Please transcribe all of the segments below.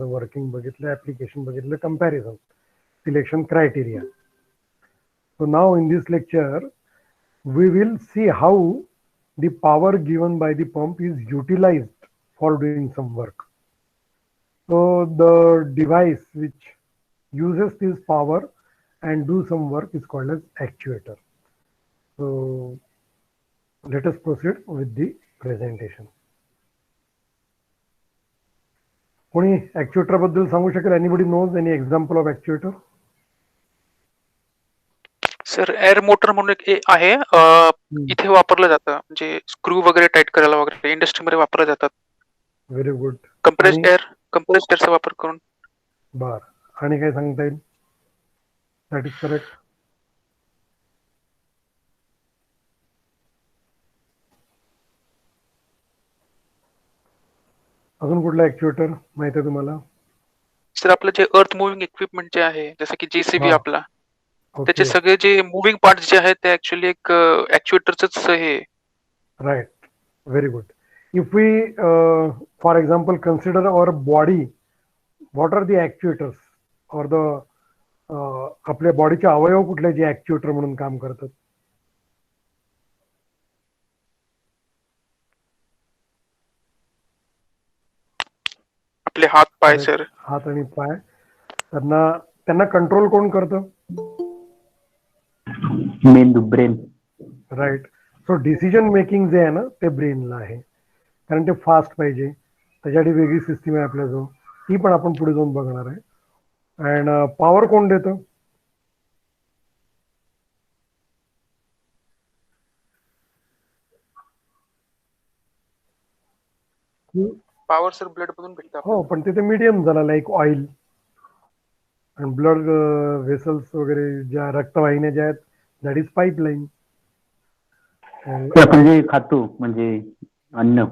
working बघितलं, application बघितलं, comparison, selection criteria. So now in this lecture, we will see how the power given by the pump is utilized for doing some work. So the device which uses this power and do some work is called as actuator. So let us proceed with the presentation. कोणी actuator बद्दल सांगू शकेल? Anybody knows any example of actuator? Sir air motor म्हणून एक आहे, इथे वापरलं जातं, म्हणजे स्क्रू वगैरे टाईट करायला वगैरे इंडस्ट्रीमध्ये वापरले जातात. Very good. कंप्रेस्ड एअरचा वापर करून. बर, आणि काय सांगता येईल? That is correct. अजून कुठला ऍक्च्युएटर माहिती आहे तुम्हाला? सर आपलं जे अर्थ मुव्हिंग इक्विपमेंट जे आहे, जसं की जेसीबी आपला, त्याचे Okay, सगळे जे मुव्हिंग पार्ट्स जे आहेत ते ऍक्च्युअली एक ऍक्च्युएटरच हे. right. Very good. If we, for example, consider our body, what are the actuators or the आपल्या बॉडीचे अवयव कुठले जे ऍक्च्युएटर म्हणून काम करतात? आपले हात पाय सर. हात आणि पाय, त्यांना कंट्रोल कोण करतं? मेंदू, ब्रेन. राईट. सो डिसिजन मेकिंग जे आहे ना ते ब्रेनला आहे, कारण ते फास्ट पाहिजे, त्याच्यासाठी वेगळी सिस्टीम आहे आपल्याजवळ, ती पण आपण पुढे जाऊन बघणार आहे. अँड पॉवर कोण देतं? पॉवर सर ब्लड मधून भेटतं. हो, पण तिथे मीडियम झाला, लाईक ऑइल आणि ब्लड व्हेसल्स वगैरे, ज्या रक्तवाहिन्या ज्या आहेत, दॅट इज पाईपलाईन. आपण जे खातो म्हणजे अन्न,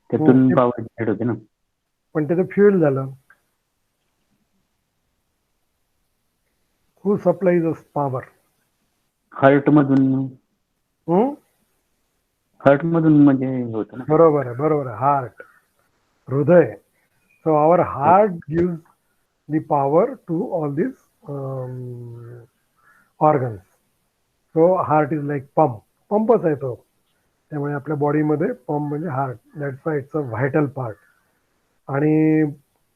त्यातून पॉवर जनरेट होते ना. पण त्याचं फ्युएल झालं. Who supplies us power? Heart मधून. म्हणजे होतं ना. बरोबर आहे. हार्ट, हृदय. So our heart gives the power to all this organs. So heart is like पंपच आहे तो. त्यामुळे आपल्या बॉडीमध्ये पंप म्हणजे heart, that's why it's a vital part. आणि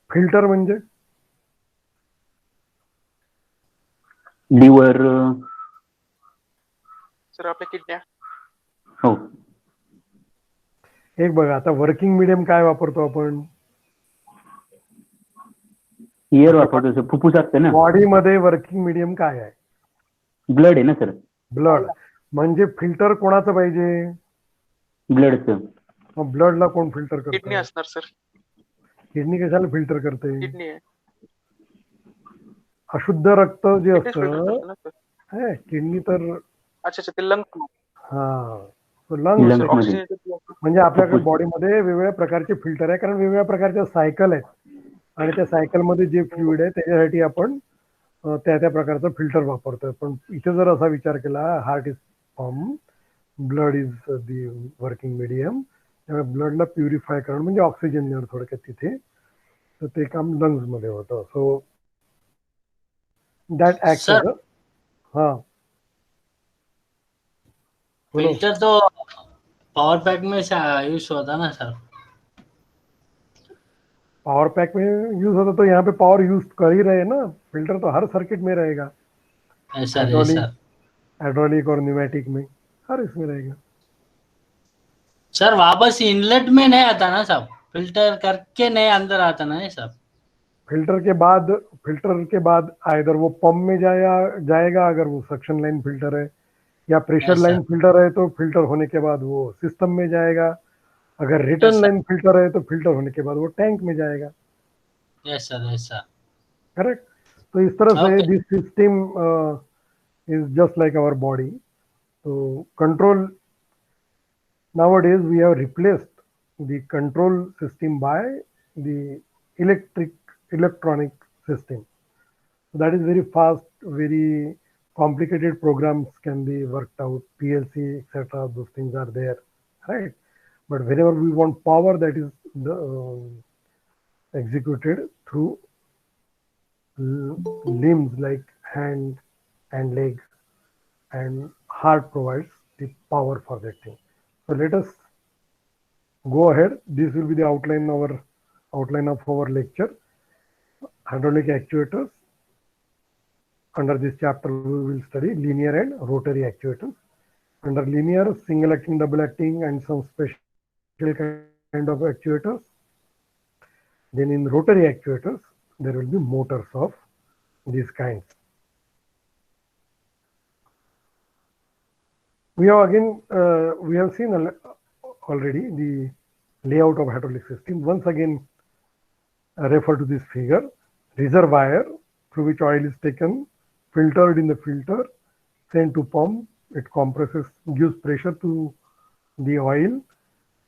फिल्टर म्हणजे लिव्हर. सर आपल्या किडन्या. हो. एक बघा, आता वर्किंग मीडियम काय वापरतो आपण? एअर वापरतो, फुफ्फुस असते ना. बॉडीमध्ये वर्किंग मीडियम काय आहे? ब्लड आहे ना सर. ब्लड. म्हणजे फिल्टर कोणाचं पाहिजे? ब्लडचं. मग ब्लडला कोण फिल्टर करतं? किडनी असणार सर. किडनी कशाला फिल्टर करते? किडनी आहे. अशुद्ध रक्त जे असतं, किडनी तर अच्छा ते लंग. हा, लंग्स म्हणजे आपल्याकडे बॉडीमध्ये वेगवेगळ्या प्रकारचे फिल्टर आहे, कारण वेगवेगळ्या प्रकारच्या सायकल आहेत, आणि त्या सायकल मध्ये जे फ्लुइड आहे त्याच्यासाठी आपण त्या प्रकारचं फिल्टर वापरतोय. पण इथे जर असा विचार केला, heart is pump, blood is the working medium, त्यामुळे ब्लडला प्युरिफाय करणं म्हणजे ऑक्सिजन देणं थोडक्यात तिथे, तर ते काम लंग्स मध्ये होतं. So that act. हा, फिल्टर तो पावर पैक में यूज होता ना सर? पावर पैक में यूज होता तो यहाँ पे पावर यूज कर ही रहे ना. फिल्टर तो हर सर्किट में रहेगा, हाइड्रोलिक और न्यूमेटिक में, हर इसमें रहेगा. सर वापस इनलेट में नहीं आता ना सब, फिल्टर करके नहीं अंदर आता ना ये सब. फिल्टर के बाद आइदर वो पंप में जाएगा अगर वो सक्शन लाइन फिल्टर है, या प्रेशर लाइन फिल्टर है तो फिल्टर होने के बाद वो सिस्टम में जाएगा. अगर रिटर्न लाइन फिल्टर है तो फिल्टर होने के बाद वो टैंक में जाएगा. Yes sir. करेक्ट. तो इस तरह से this system is just like our body. तो control, nowadays we have replaced the control system by the electronic system. So that is very fast, very complicated programs can be worked out, PLC, etc. Those things are there, right? But whenever we want power, that is executed through limbs like hand and legs, and heart provides the power for that thing. So let us go ahead. This will be the outline of our lecture, hydraulic actuators. Under this chapter, we will study linear and rotary actuators. Under linear, single acting, double acting, and some special kind of actuators. Then in rotary actuators, there will be motors of these kinds. We have seen already the layout of hydraulic system. Once again, refer to this figure. Reservoir through which oil is taken, filtered in the filter, sent to pump. It compresses, gives pressure to the oil,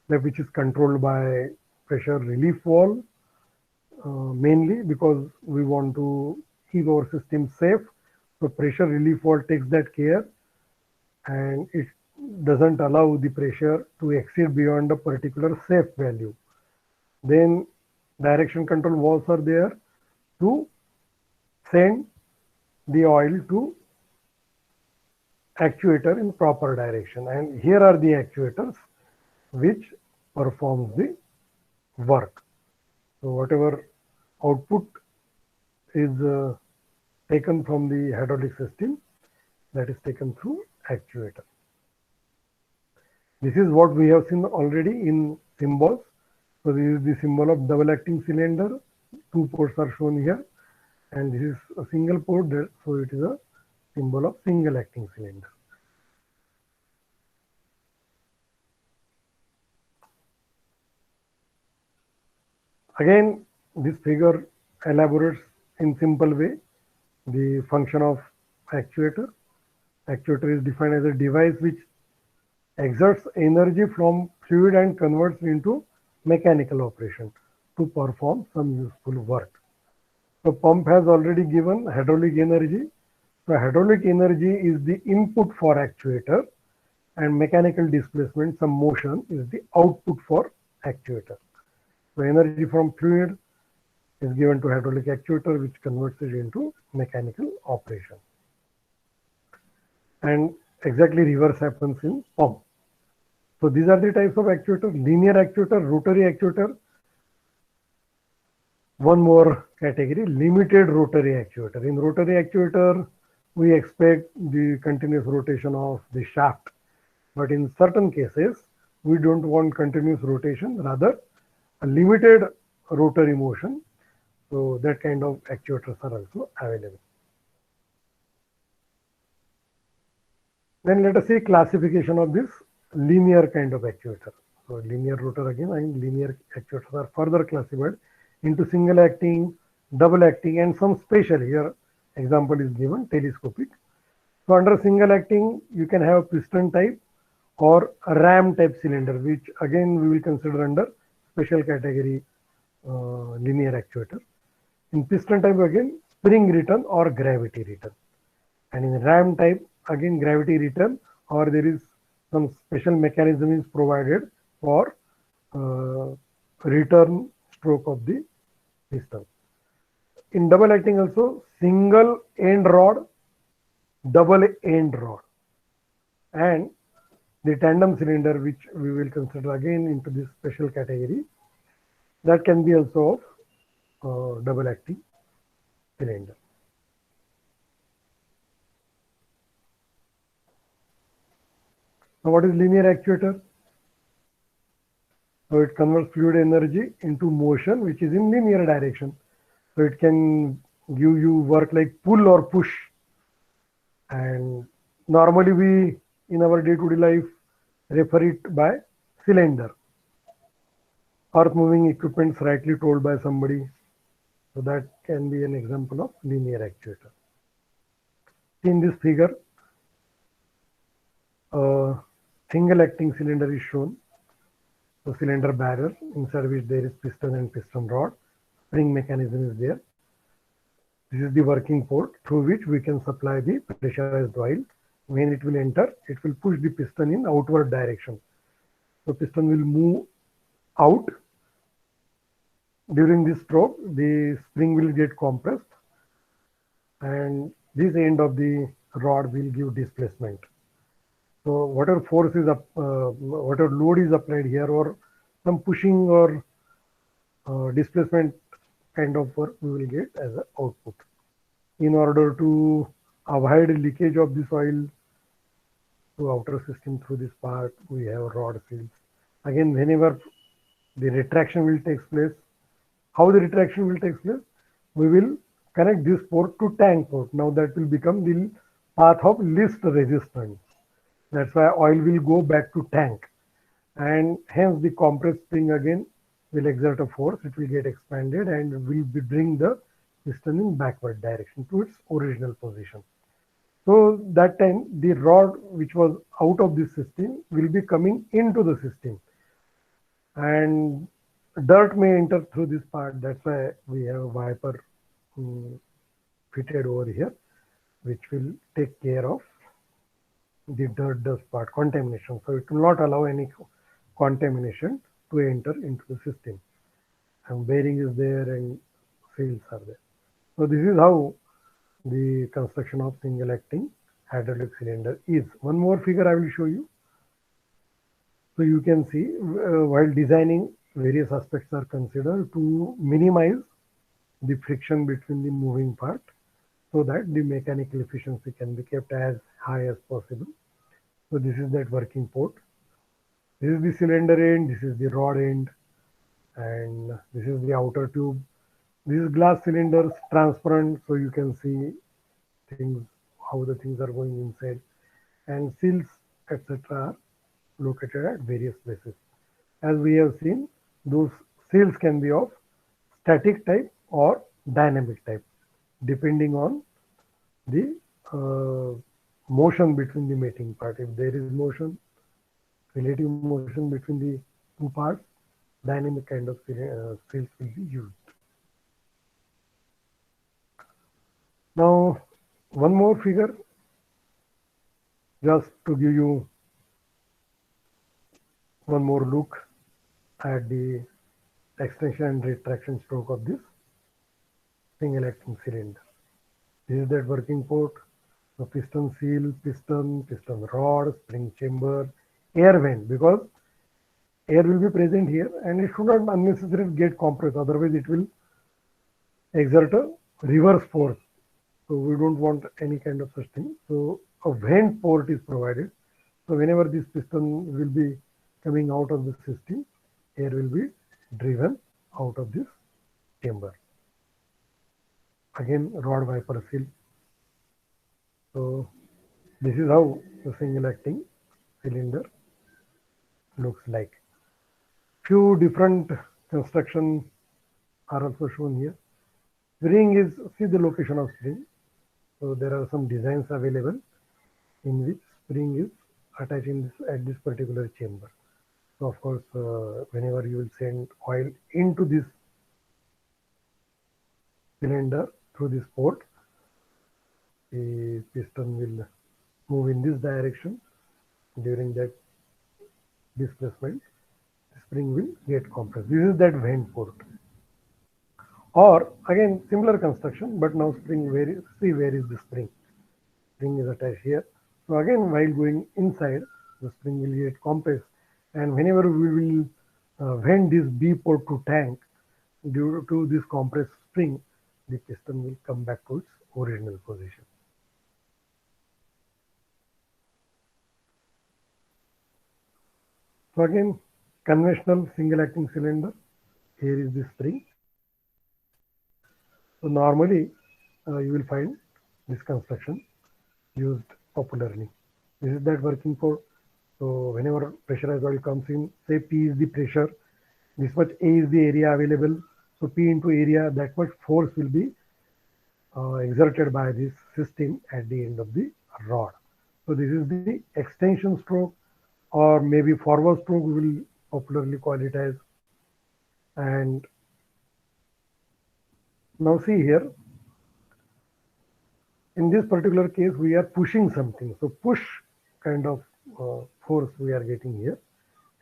which is controlled by pressure relief valve, mainly because we want to keep our system safe. So pressure relief valve takes that care, and it doesn't allow the pressure to exceed beyond a particular safe value. Then direction control valves are there to send the oil to actuator in proper direction, and here are the actuators which performs the work. So whatever output is taken from the hydraulic system, that is taken through actuator. This is what we have seen already in symbols. So this is the symbol of double acting cylinder. Two ports are shown here, and this is a single port there, so it is a symbol of single acting cylinder. Again, this figure elaborates in simple way the function of actuator. Actuator is defined as a device which exerts energy from fluid and converts into mechanical operation to perform some useful work. So pump has already given hydraulic energy. So hydraulic energy is the input for actuator, and mechanical displacement, some motion, is the output for actuator. So energy from fluid is given to hydraulic actuator, which converts it into mechanical operation. And exactly reverse happens in pump. So these are the types of actuator: linear actuator, rotary actuator. One more category, limited rotary actuator. In rotary actuator, we expect the continuous rotation of the shaft. But in certain cases, we don't want continuous rotation, rather a limited rotary motion. So that kind of actuators are also available. Then let us see classification of this linear kind of actuator. So linear rotor again, and linear actuators are further classified into single acting, double acting, and some special. Here example is given, telescopic. So under single acting, you can have piston type or a ram type cylinder, which again we will consider under special category linear actuator. In piston type again, spring return or gravity return. And in ram type, again gravity return, or there is some special mechanism is provided for return stroke of the piston. In double acting also, single end rod, double end rod, and the tandem cylinder, which we will consider again into this special category, that can be also of double acting cylinder. Now what is linear actuator? So it converts fluid energy into motion, which is in linear direction. So it can give you work like pull or push. And normally we, in our day-to-day life, refer it by cylinder. Earth moving equipment, rightly told by somebody. So that can be an example of linear actuator. In this figure, a single acting cylinder is shown. So cylinder barrel, inside which there is piston and piston rod. Spring mechanism is there. This is the working port through which we can supply the pressurized oil. When it will enter, it will push the piston in outward direction. So piston will move out during this stroke, the spring will get compressed, and this end of the rod will give displacement. So whatever force is whatever load is applied here, or some pushing or displacement kind of work, we will get as an output. In order to avoid leakage of the soil to outer system through this part, we have rod seals. Again, whenever the retraction will take place, how the retraction will take place? We will connect this port to tank port. Now that will become the path of least resistance. That's why oil will go back to tank, and hence the compressed spring again will exert a force. It will get expanded and will bring the piston in backward direction to its original position. So that time the rod which was out of this system will be coming into the system, and dirt may enter through this part. That's why we have a wiper fitted over here, which will take care of the dirt dust part, contamination. So it will not allow any contamination to enter into the system. And bearing is there and seals are there. So this is how the construction of single acting hydraulic cylinder is. One more figure I will show you. So you can see while designing, various aspects are considered to minimize the friction between the moving part, so that the mechanical efficiency can be kept as high as possible. So this is that working port. This is the cylinder end, this is the rod end, and this is the outer tube. This is glass cylinders, transparent, so you can see things, how the things are going inside. And seals, etc. are located at various places. As we have seen, those seals can be of static type or dynamic type, depending on the motion between the mating part. If there is motion, relative motion between the two parts, dynamic kind of seals will be used. Now, one more figure, just to give you one more look at the extension and retraction stroke of this single acting cylinder. This is that working port, the piston seal, piston rod, spring chamber, air vent, because air will be present here and it should not unnecessarily get compressed, otherwise it will exert a reverse force. So we don't want any kind of such thing. So a vent port is provided. So whenever this piston will be coming out of the system, air will be driven out of this chamber. Again, rod wiper seal. So this is how the single acting cylinder looks like. Few different construction are also shown here. Spring is, see the location of spring. So there are some designs available in which spring is attached in this, at this particular chamber. So of course, whenever you will send oil into this cylinder through this port, the piston will move in this direction. During that displacement, the spring will get compressed. This is that vent port. Or again, similar construction, but now spring, see where is the spring? Spring is attached here. So again, while going inside, the spring will get compressed. And whenever we will vent this B port to tank, due to this compressed spring, the piston will come back to its original position. So again, conventional single acting cylinder, here is the spring. So normally you will find this construction used popularly. This is that working port. So whenever pressurized oil comes in, say P is the pressure, this much A is the area available. So P into area, that much force will be exerted by this system at the end of the rod. So this is the extension stroke, or maybe forward stroke we will popularly call it as. And now see here, in this particular case, we are pushing something. So push kind of force we are getting here.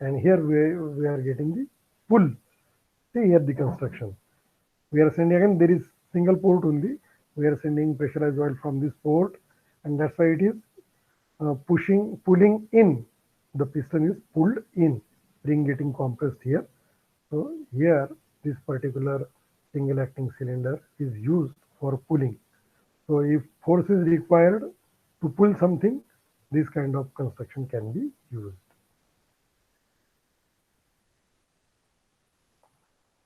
And here we are getting the pull. See here the construction. we are sending, again there is single port only, we are sending pressurized oil from this port, and that's why it is pulling in, the piston is pulled in, spring getting compressed here. So here this particular single acting cylinder is used for pulling. So if force is required to pull something, this kind of construction can be used.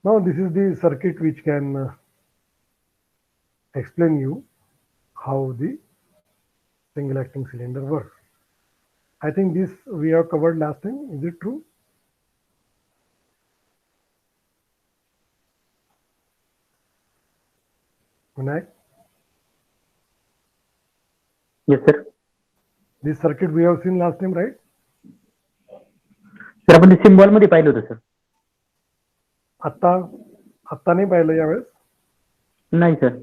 Now this is the circuit which can explain you how the single acting cylinder works. I think this we have covered last time. Is it true? Vinayak? Yes sir. This circuit we have seen last time, right? Sir आपण ते symbol मध्ये पाहिलं होतं sir. आत्ता नाही पाहिलं यावेळेस? नाही sir.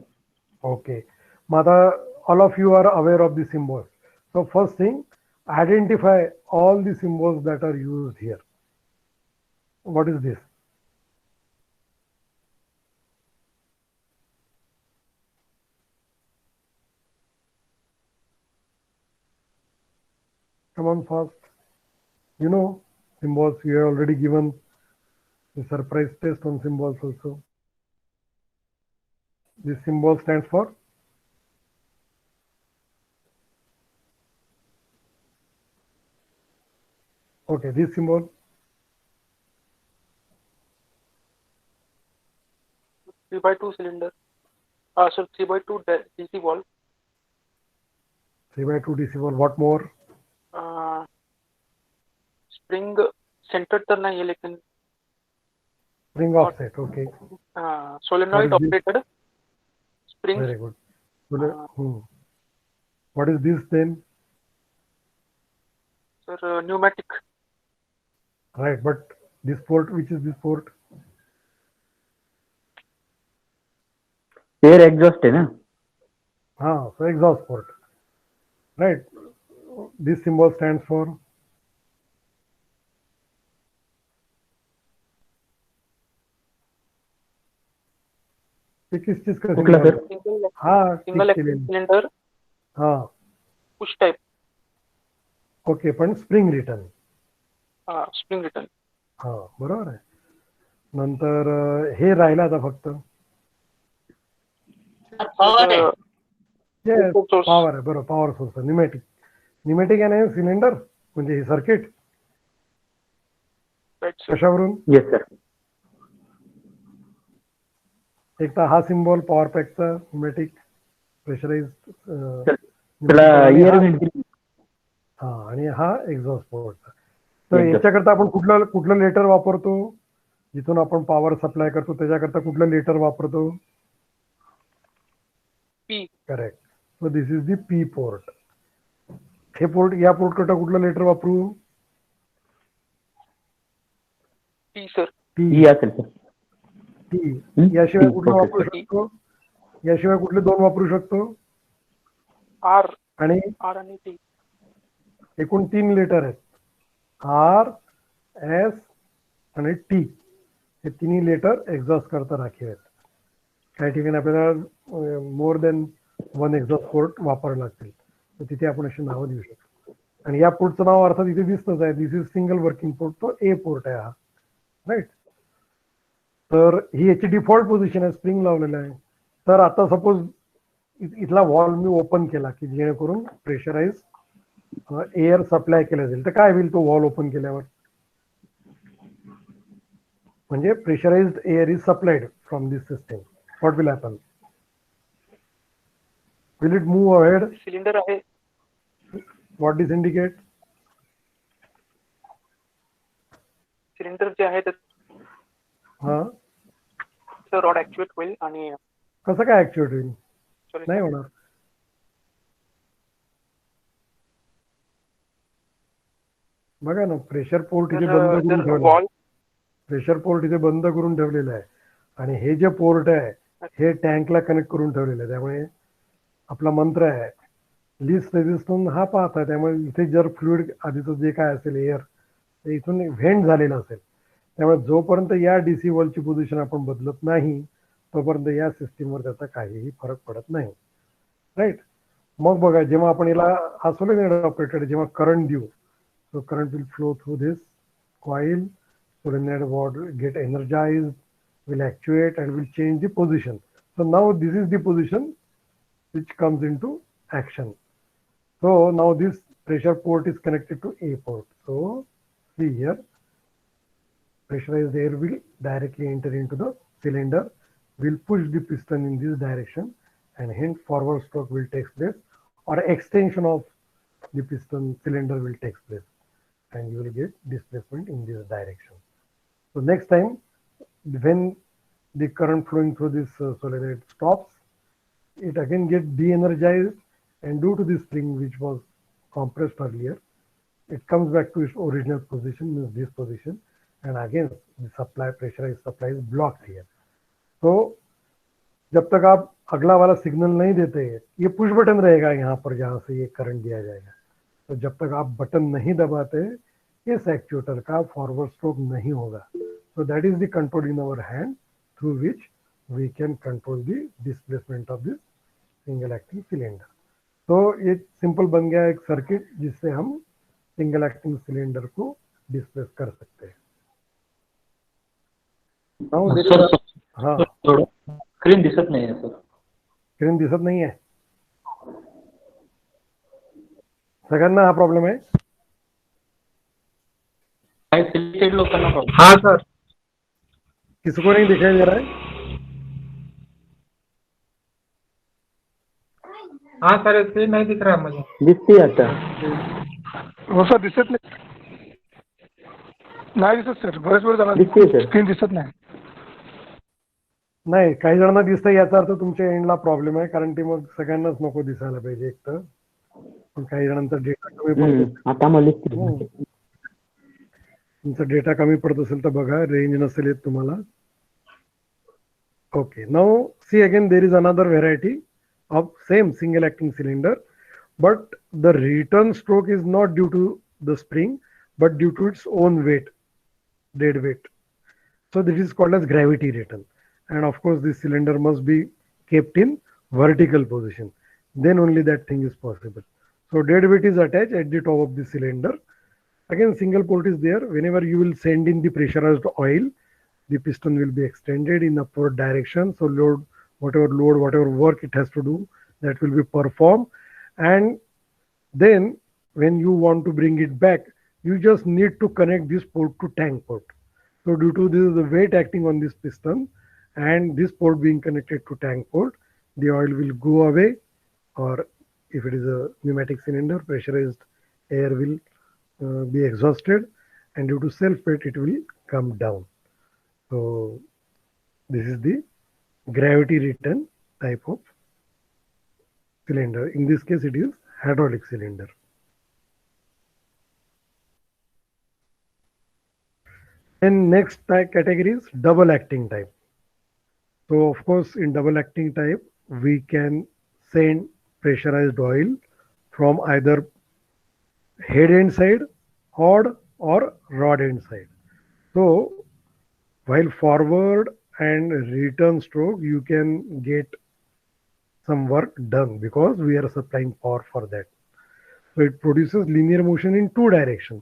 Okay. Mata, all of you are aware of the symbols. So first thing, identify all the symbols that are used here. What is this? Come on fast. You know symbols, you have already given the surprise test on symbols also. This symbol stands for? Okay, this symbol? 3x2 cylinder. So 3x2 DC valve. 3x2 DC valve. What more? Spring centre तर नाही आहे लेकिन Spring offset. Okay. Solenoid operated spring. Very good. What is this then? Sir pneumatic. Right, but this port, which is this port? Air exhaust आहे ना. So exhaust port. Right. This symbol stands for? ये किस चीज का कुठला symbol sir? है? हाँ, single ठीक एक्टिंग केलेलं. सिलेंडर हाँ, पुश टाइप. ओके, पण स्प्रिंग रिटर्न. Spring return. हा, बरोबर आहे. नंतर हे राहिलं आता फक्त. पॉवर आहे. पॉवर आहे, बरोबर, पॉवर सोर्स. न्यूमॅटिक. न्यूमॅटिक आहे ना सिलेंडर, म्हणजे हे सर्किट कशावरून? Yes sir. एक तर हा सिम्बॉल पॉवर पॅकचा न्यूमॅटिक प्रेशराइज, त्याला एअर व्हेंट. हा, आणि हा एक्झॉस्ट पोर्टचा. तर Exhaust. याच्याकरता आपण कुठलं लेटर वापरतो? जिथून आपण पॉवर सप्लाय करतो त्याच्याकरता कुठलं लेटर वापरतो? P. Correct. So this is the P port. हे पोर्ट, या पोर्ट करता कुठलं लेटर वापरू? P sir. ई असेल सर. टी. याशिवाय कुठलं okay, वापरू शकतो? याशिवाय कुठले दोन वापरू शकतो? आर. आणि आर आणि टी. एकूण 3 लेटर आहेत. आर, एस आणि टी. हे तिन्ही लेटर एक्झॉस्ट करता राखीव आहेत. काही ठिकाणी आपल्याला मोर देन 1 एक्झॉस्ट पोर्ट वापरावे लागतील, तर तिथे आपण अशी नावं देऊ शकतो. आणि या पोर्टचं नाव अर्थात इथे दिसतच आहे. This is single working port. तो ए पोर्ट आहे हा. राईट. तर ही याची डिफॉल्ट पोझिशन आहे, स्प्रिंग लावलेला आहे. तर आता सपोज इथला वॉल्व मी ओपन केला की जेणेकरून प्रेशराइज एअर सप्लाय केला जाईल, तर काय होईल तो वॉल्व ओपन केल्यावर? म्हणजे pressurised air is supplied from this system. What will happen? Will it move ahead? Cylinder आहे. What this indicate? सिलेंडर जे आहे हा, रॉड ऍक्च्युएट होईल आणि कसं काय ऍक्च्युएट होईल? नाही होणार. बघा ना, प्रेशर पोर्ट इथे बंद करून ठेवलं. वॉल. प्रेशर पोर्ट इथे बंद करून ठेवलेलं आहे आणि हे जे पोर्ट आहे हे टँकला कनेक्ट करून ठेवलेलं आहे. त्यामुळे आपला मंत्र आहे लिस्ट रेझिस्टन्स हा पाहत आहे. त्यामुळे इथे जर फ्लुइड आधीचं जे काय असेल एअर ते इथून व्हेंट झालेलं असेल, त्यामुळे जोपर्यंत या डीसी वॉलची पोझिशन आपण बदलत नाही तोपर्यंत या सिस्टीमवर त्याचा काहीही फरक पडत नाही, राईट. मग बघा, जेव्हा आपण याला हा सोलेनॉइड ऑपरेटेड जेव्हा करंट देऊ, so current will flow through this coil, solenoid will get energized, will actuate and will change the position. So now this is the position which comes into action. So now this pressure port is connected to A port. So see here, pressurized air will directly enter into the cylinder, will push the piston in this direction, and hence forward stroke will take place, or extension of the piston cylinder will take place, and you will get displacement in this direction. So next time when the current flowing through this solenoid stops, it again gets de-energized, and due to this spring which was compressed earlier, it comes back to its original position, means this position, and again the supply, pressurized supply is blocked here. So जब तक आप अगला वाला signal नहीं देते, ये push button रहेगा यहाँ पर जहाँ से ये करंट दिया जाएगा. तो जब तक आप बटन नहीं दबाते, इस एक्चुएटर का फॉरवर्ड स्ट्रोक नहीं होगा. So that is the control in our hand through which we can control the displacement of this single acting cylinder. तो ये सिंपल बन गया एक सर्किट जिससे हम सिंगल एक्टिंग सिलेंडर को डिस्प्लेस कर सकते हैं. हाँ, स्क्रीन दिसत नाही आहे सर. स्क्रीन दिसत नाही आहे सगळ्यांना हा प्रॉब्लेम आहे. सिलेक्टेड लोकांना प्रॉब्लेम. हाँ सर. किसको नहीं दिखाई दे रहा है? हाँ सर, स्क्रीन नहीं दिख रहा है मुझे. दिसते आता. हो सर, दिसत नाही दिसत सर. बरेच वेळ झाला दिसते सर. स्क्रीन दिसत नाही. नाही, काही जणांना दिसतं, याचा अर्थ तुमच्या एंडला प्रॉब्लेम आहे, कारण ते मग सगळ्यांनाच नको दिसायला पाहिजे एक तर. पण काही जणांचा डेटा कमी पडतो. आता मला तुमचा डेटा कमी पडत असेल तर बघा, रेंज नसेल येत तुम्हाला. Okay, now see again there is another variety of same single acting cylinder, but the return stroke is not due to the spring but due to its own weight, dead weight. So this is called as gravity return, and of course this cylinder must be kept in vertical position, then only that thing is possible. So dead weight is attached at the top of the cylinder. Again single port is there. Whenever you will send in the pressurized oil, the piston will be extended in upward direction, so whatever work it has to do, that will be performed. And then when you want to bring it back, you just need to connect this port to tank port. So due to this, the weight acting on this piston and this port being connected to tank port, the oil will go away, or if it is a pneumatic cylinder, pressurized air will be exhausted, and due to self weight it will come down. So this is the gravity return type of cylinder. In this case it is hydraulic cylinder. And next category is double acting type. So of course in double acting type we can send pressurized oil from either head end side or rod end side. So while forward and return stroke you can get some work done because we are supplying power for that. So it produces linear motion in two directions.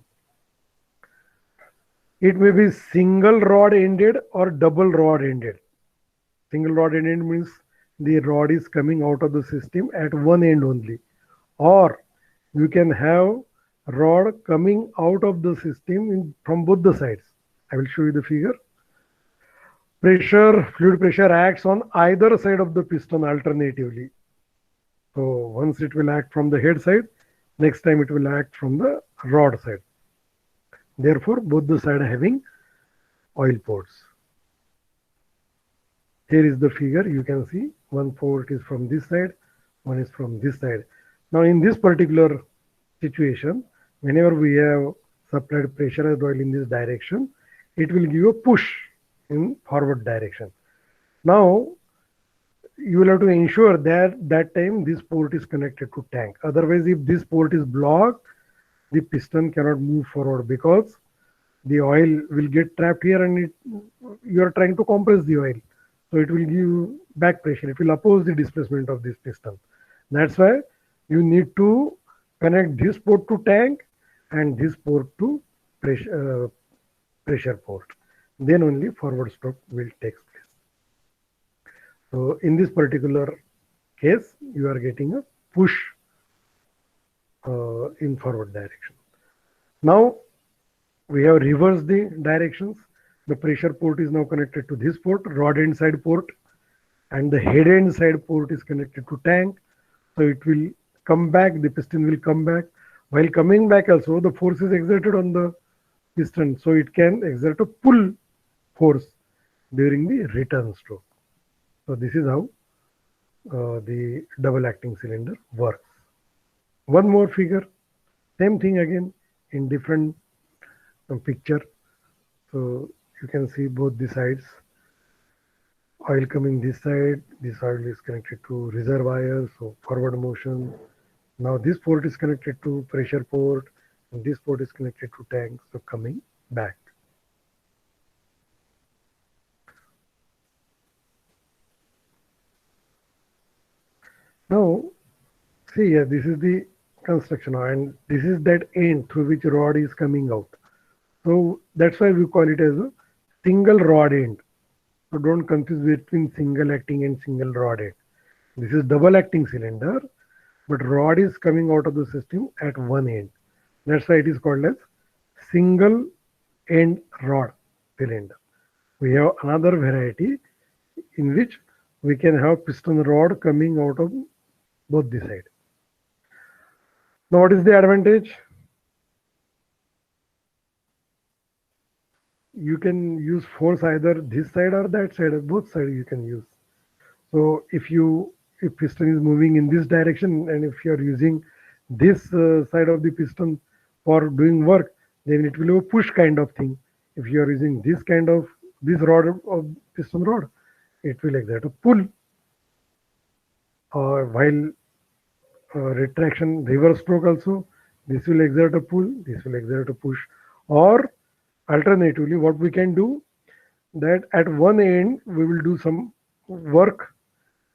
It may be single rod ended or double rod ended. Single rod ended means the rod is coming out of the system at one end only, or you can have rod coming out of the system from both the sides. I will show you the figure. Fluid pressure acts on either side of the piston alternatively. So once it will act from the head side, next time it will act from the rod side. Therefore, both the sides having oil ports. Here is the figure. You can see one port is from this side, one is from this side. Now in this particular situation, whenever we have supplied pressurized oil in this direction, it will give a push in forward direction. Now you will have to ensure that time this port is connected to tank. Otherwise, if this port is blocked, the piston cannot move forward because the oil will get trapped here, and you are trying to compress the oil. so it will give back pressure. It will oppose the displacement of this piston. That's why you need to connect this port to tank and this port to pressure port. Then only forward stroke will take place. So in this particular case, you are getting a push in forward direction. Now we have reversed the directions. The pressure port is now connected to this port, rod end side port, and the head end side port is connected to tank. So it will come back, the piston will come back. While coming back also, the force is exerted on the piston, so it can exert a pull force during the return stroke. So this is how the double acting cylinder works. One more figure, same thing again in different picture. So you can see both the sides. Oil coming this side, this oil is connected to reservoir, so forward motion. Now this port is connected to pressure port, and this port is connected to tank, so coming back. Now, see here, this is the construction, and this is that end through which rod is coming out. So that's why we call it as a single rod end. So don't confuse between single acting and single rod end. This is double acting cylinder, but rod is coming out of the system at one end. That's why it is called as single end rod cylinder. We have another variety in which we can have piston rod coming out of both the side. Now what is the advantage? You can use force either this side or that side, or both sides you can use. So if piston is moving in this direction, and if you are using this side of the piston for doing work, then it will be a push kind of thing. If you are using this rod of piston rod, it will exert a pull. While retraction, reverse stroke also, this will exert a pull, this will exert a push. Or alternatively, what we can do, that at one end we will do some work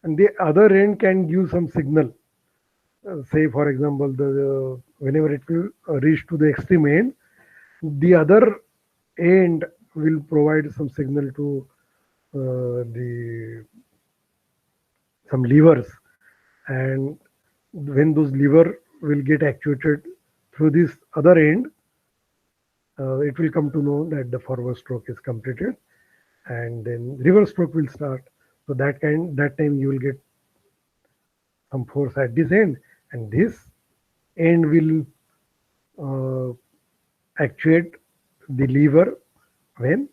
and the other end can give some signal. Say for example, whenever it will reach to the extreme end, the other end will provide some signal to some levers, and when those lever will get actuated through this other end, it will come to know that the forward stroke is completed, and then reverse stroke will start. So that time you will get some force at this end, and this end will actuate the lever when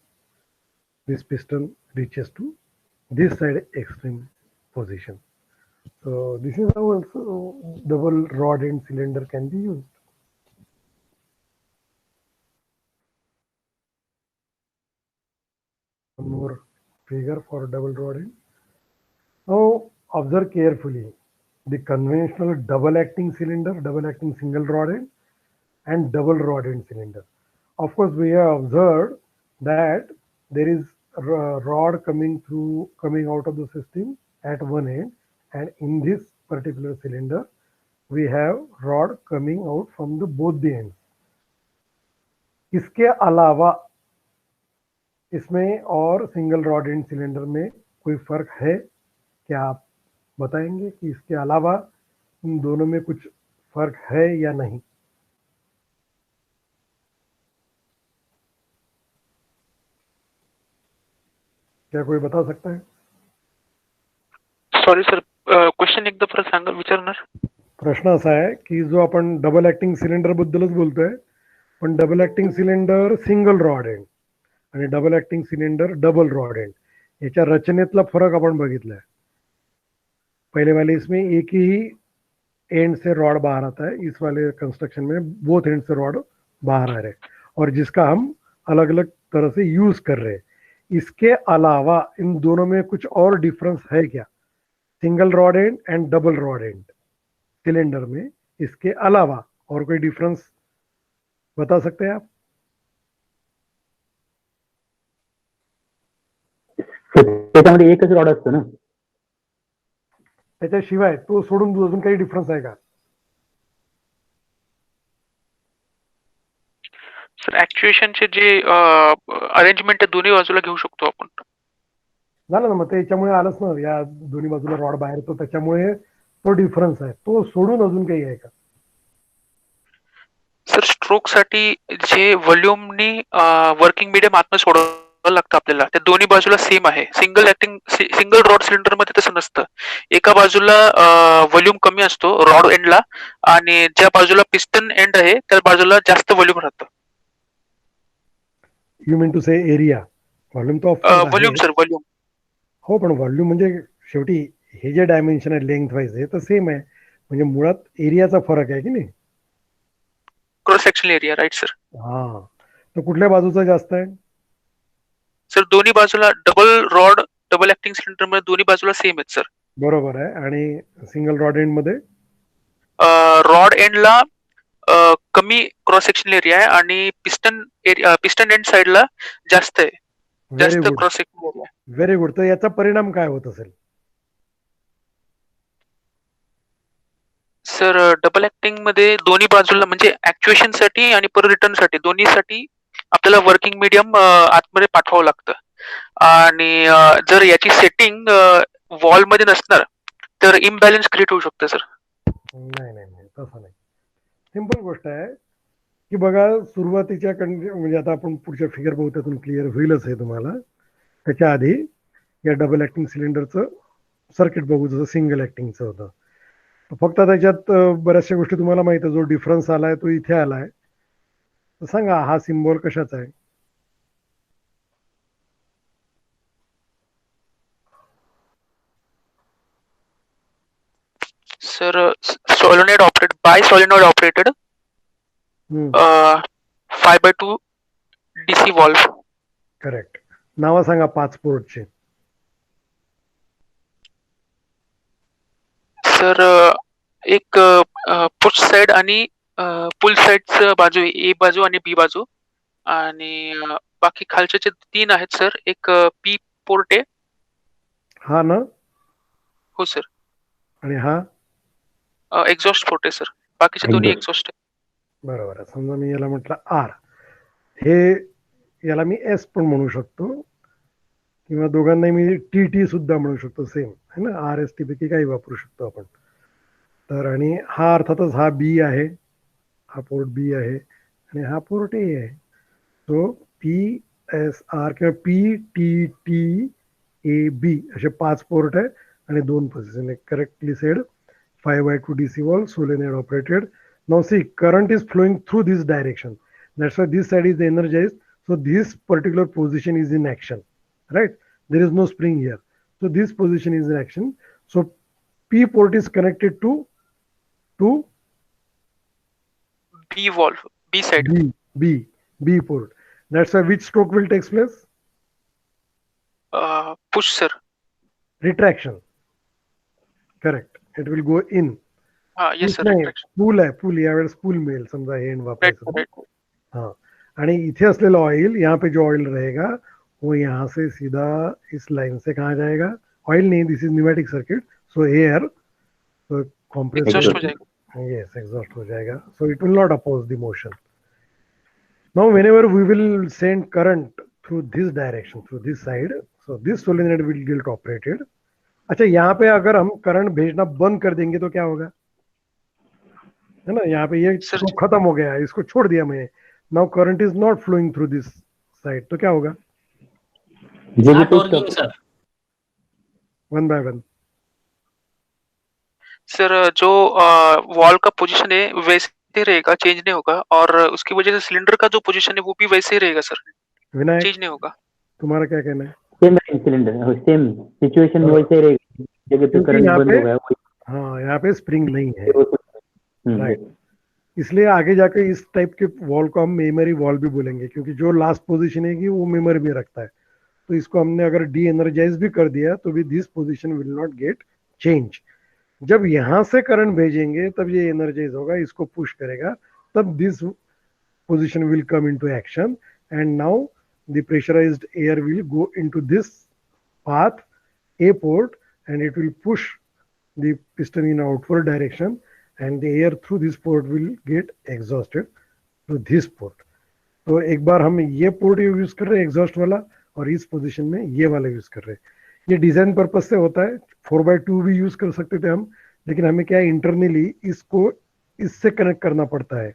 this piston reaches to this side extreme position. So this is how also double rod end cylinder can be used. One more figure for double rod end. Now observe carefully the conventional double acting cylinder, double acting single rod end, and double rod end cylinder. Of course, we have observed that there is a rod coming out of the system at one end, and in this particular cylinder we have rod coming out from both the ends. इसके अलावा इसमें और single rod and cylinder में कोई फर्क है क्या? आप बताएंगे कि इसके अलावा इन दोनों में कुछ फर्क है या नहीं? क्या कोई बता सकता है? सॉरी सर, क्वेश्चन एकदा परत सांगा, विचारणार. प्रश्न असा आहे की जो आपण डबल ऍक्टिंग सिलेंडर बद्दलच बोलतोय, पण double acting cylinder single rod end आणि double acting cylinder double rod end, याच्या रचनेतला फरक आपण बघितलाय. पहले वाले इसमें एक ही एंड से रॉड बाहर आता है, इस वाले कंस्ट्रक्शन में बोथ एंड से रॉड बाहर आ रहे हैं, और जिसका हम अलग अलग तरह से यूज कर रहे हैं. इसके अलावा इन दोनों में कुछ और डिफरेंस है क्या? Single rod and and double rod and cylinder में इसके अलावा और कोई डिफरेंस बता सकते हैं आप? त्याच्यामध्ये एकच रॉड असतो ना. त्याच्याशिवाय तो सोडून अजून काही डिफरन्स आहे का? सर ऍक्च्युएशनचे जे अरेंजमेंट आहे दोन्ही बाजूला घेऊ शकतो आपण. झालं ना, मग त्याच्यामुळे आलंच ना, या दोन्ही बाजूला रॉड बाहेर, तो त्याच्यामुळे तो डिफरन्स आहे. तो सोडून अजून काही आहे का? सर स्ट्रोक साठी जे व्हॉल्यूमनी वर्किंग मीडियम आतनं सोडावं लागतं आपल्याला, त्या दोन्ही बाजूला सेम आहे. सिंगल रॉड सिलेंडर मध्ये तसं नसतं. एका बाजूला व्हॉल्यूम कमी असतो रॉड एंडला, आणि ज्या बाजूला पिस्टन एंड आहे त्या बाजूला जास्त व्हॉल्यूम राहतं. यू मीन टू से एरिया, व्हॉल्यूम तो व्हॉल्यूम सर, व्हॉल्यूम. हो, पण व्हॉल्यूम म्हणजे शेवटी हे जे डायमेन्शन आहे लेंथ वाईज हे तर सेम आहे, म्हणजे मुळात एरियाचा फरक आहे की नाही? Cross sectional area, right sir. हा, तर कुठल्या बाजूचा जास्त आहे? सर दोन्ही बाजूला डबल ऍक्टिंग सिलेंडर मध्ये दोन्ही बाजूला सेम आहेत सर. बरोबर आहे. आणि सिंगल रॉड एंड मध्ये रॉड एंडला कमी क्रॉस सेक्शनल एरिया आहे आणि पिस्टन एंड साइडला जास्त आहे, व्हेरी जास्त good, cross sectional area. Very good. तर याचा परिणाम काय होत असेल? सर डबल ऍक्टिंग मध्ये दोन्ही बाजूला म्हणजे ऍक्च्युएशन साठी आणि परत रिटर्न साठी दोन्हीसाठी आपल्याला वर्किंग मीडियम आतमध्ये पाठवावं लागतं. आणि जर याची सेटिंग वॉल मध्ये नसणार तर इम्बॅलन्स क्रिएट होऊ शकतं सर. नाही नाही नाही, तसं नाही. सिंपल गोष्ट आहे की बघा, सुरुवातीच्या म्हणजे आता आपण पुढच्या फिगर बघू, त्यातून क्लिअर होईलच हे तुम्हाला. त्याच्या आधी या डबल ऍक्टिंग सिलेंडरचं सर्किट बघू, जसं सिंगल ऍक्टिंगचं होतं. फक्त त्याच्यात बऱ्याचशा गोष्टी तुम्हाला माहिती आहे. जो डिफरन्स आलाय तो इथे आलाय. तर सांगा, हा सिम्बॉल कशाचा आहे? Sir by solenoid operated 5x2 DC valve. Correct. नावं सांगा 5 पोर्टचे. सर एक पुश साइड आणि पुल साइडचं बाजू, ए बाजू आणि बी बाजू, आणि बाकी खालचे जे 3 आहेत सर. एक पी पोर्ट आहे. हा ना? हो सर. आणि हा एक्झॉस्ट पोर्ट आहे सर. बाकीचे दोन्ही एक्झॉस्ट आहे. बरोबर आहे. समजा मी याला म्हटलं आर, हे याला मी एस पण म्हणू शकतो, किंवा दोघांनाही मी टी टी सुद्धा म्हणू शकतो, सेम आहे ना. आर एस टी पैकी काही वापरू शकतो आपण. तर आणि हा अर्थातच हा बी आहे, हा पोर्ट बी आहे, आणि हा पोर्ट ए आहे. सो पी एस आर किंवा P T T A B असे 5 पोर्ट आहे आणि 2 position. Correctly said. 5x2 DC wall, solenoid operated. Now see, current is flowing through this direction. That's why this side is energized. So this particular position is in action, right? There is no spring here. So this position is in action. So P port is connected to B valve, B side. B port. That's why which stroke will take place? Push sir. Retraction. Correct. It will go in. Yes sir. Pull आहे, pull. यावेळेस pull मिळेल समजा हे वापरायचं. Right. हाँ, आणि इथे असलेला oil, यहाँ पे जो ऑयल रहेगा वो यहाँ से सीधा इस लाइन से कहाँ जाएगा? ऑयल नहीं, this is pneumatic circuit. So air compress exhaust हो जाएगा. यस, एग्जॉस्ट हो जाएगा. So it will not oppose the motion. Now whenever we will send current through this direction, through this side, so this solenoid will get operated. अच्छा, यहाँ पे अगर हम current भेजना बंद कर देंगे तो क्या होगा? है ना, यहाँ पे ये खत्म हो गया, इसको छोड़ दिया मैंने. Now current is not flowing through this side, तो क्या होगा? One by one. सर जो वॉल का पोजीशन है वैसे रहेगा, चेंज नहीं होगा, और उसकी वजह से सिलेंडर का जो पोजीशन है वो भी वैसे ही रहेगा सर. विनायक, चेंज नहीं होगा. तुम्हारा क्या कहना है? सेम सिलेंडर, सेम सिचुएशन वैसे ही रहेगी. जगह पे करंट बंद हो गया. हाँ, यहाँ पे स्प्रिंग नहीं है, राइट. right. इसलिए आगे जाके इस टाइप के वॉल को हम मेमोरी वॉल भी बोलेंगे, क्योंकि जो लास्ट पोजीशन है वो मेमोरी में रखता है. तो इसको हमने अगर डी एनर्जाइज भी कर दिया तो भी this position will not get change. जब यहाँ से करंट भेजेंगे तब ये एनर्जाइज होगा, इसको पुश करेगा, तब this position will come into action, and now the pressurised air will go into this path A port and it will push the piston in outward direction, and the air through this port will get exhausted through this port. तो एक बार हम ये port use कर रहे हैं exhaust वाला, और इस पोजीशन में ये वाला यूज कर रहे हैं. ये डिजाइन पर्पज से होता है. 4x2 भी यूज कर सकते थे हम, लेकिन हमें क्या है, इंटरनली इसको इससे कनेक्ट करना पड़ता है,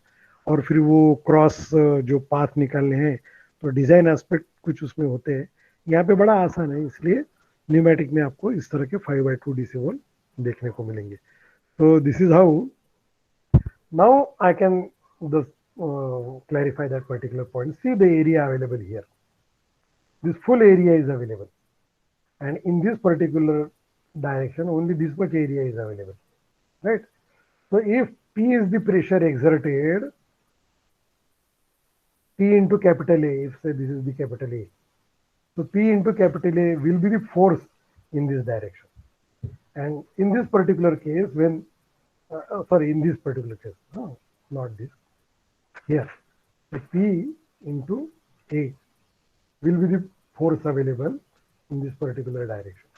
और फिर वो क्रॉस जो पाथ निकालने हैं, तो डिजाइन एस्पेक्ट कुछ उसमें होते हैं. यहाँ पे बड़ा आसान है, इसलिए न्यूमेटिक में आपको इस तरह के 5x2 डीसी वॉल्व देखने को मिलेंगे. तो this is how now I can clarify that particular point. See the area available here. This full area is available, and in this particular direction only this much area is available, right? So if P is the pressure exerted, P into capital A, if say this is the capital A, so P into capital A will be the force in this direction. And in this particular case, when in this particular case, no, not this, here, so P into A will be the force available in this particular direction.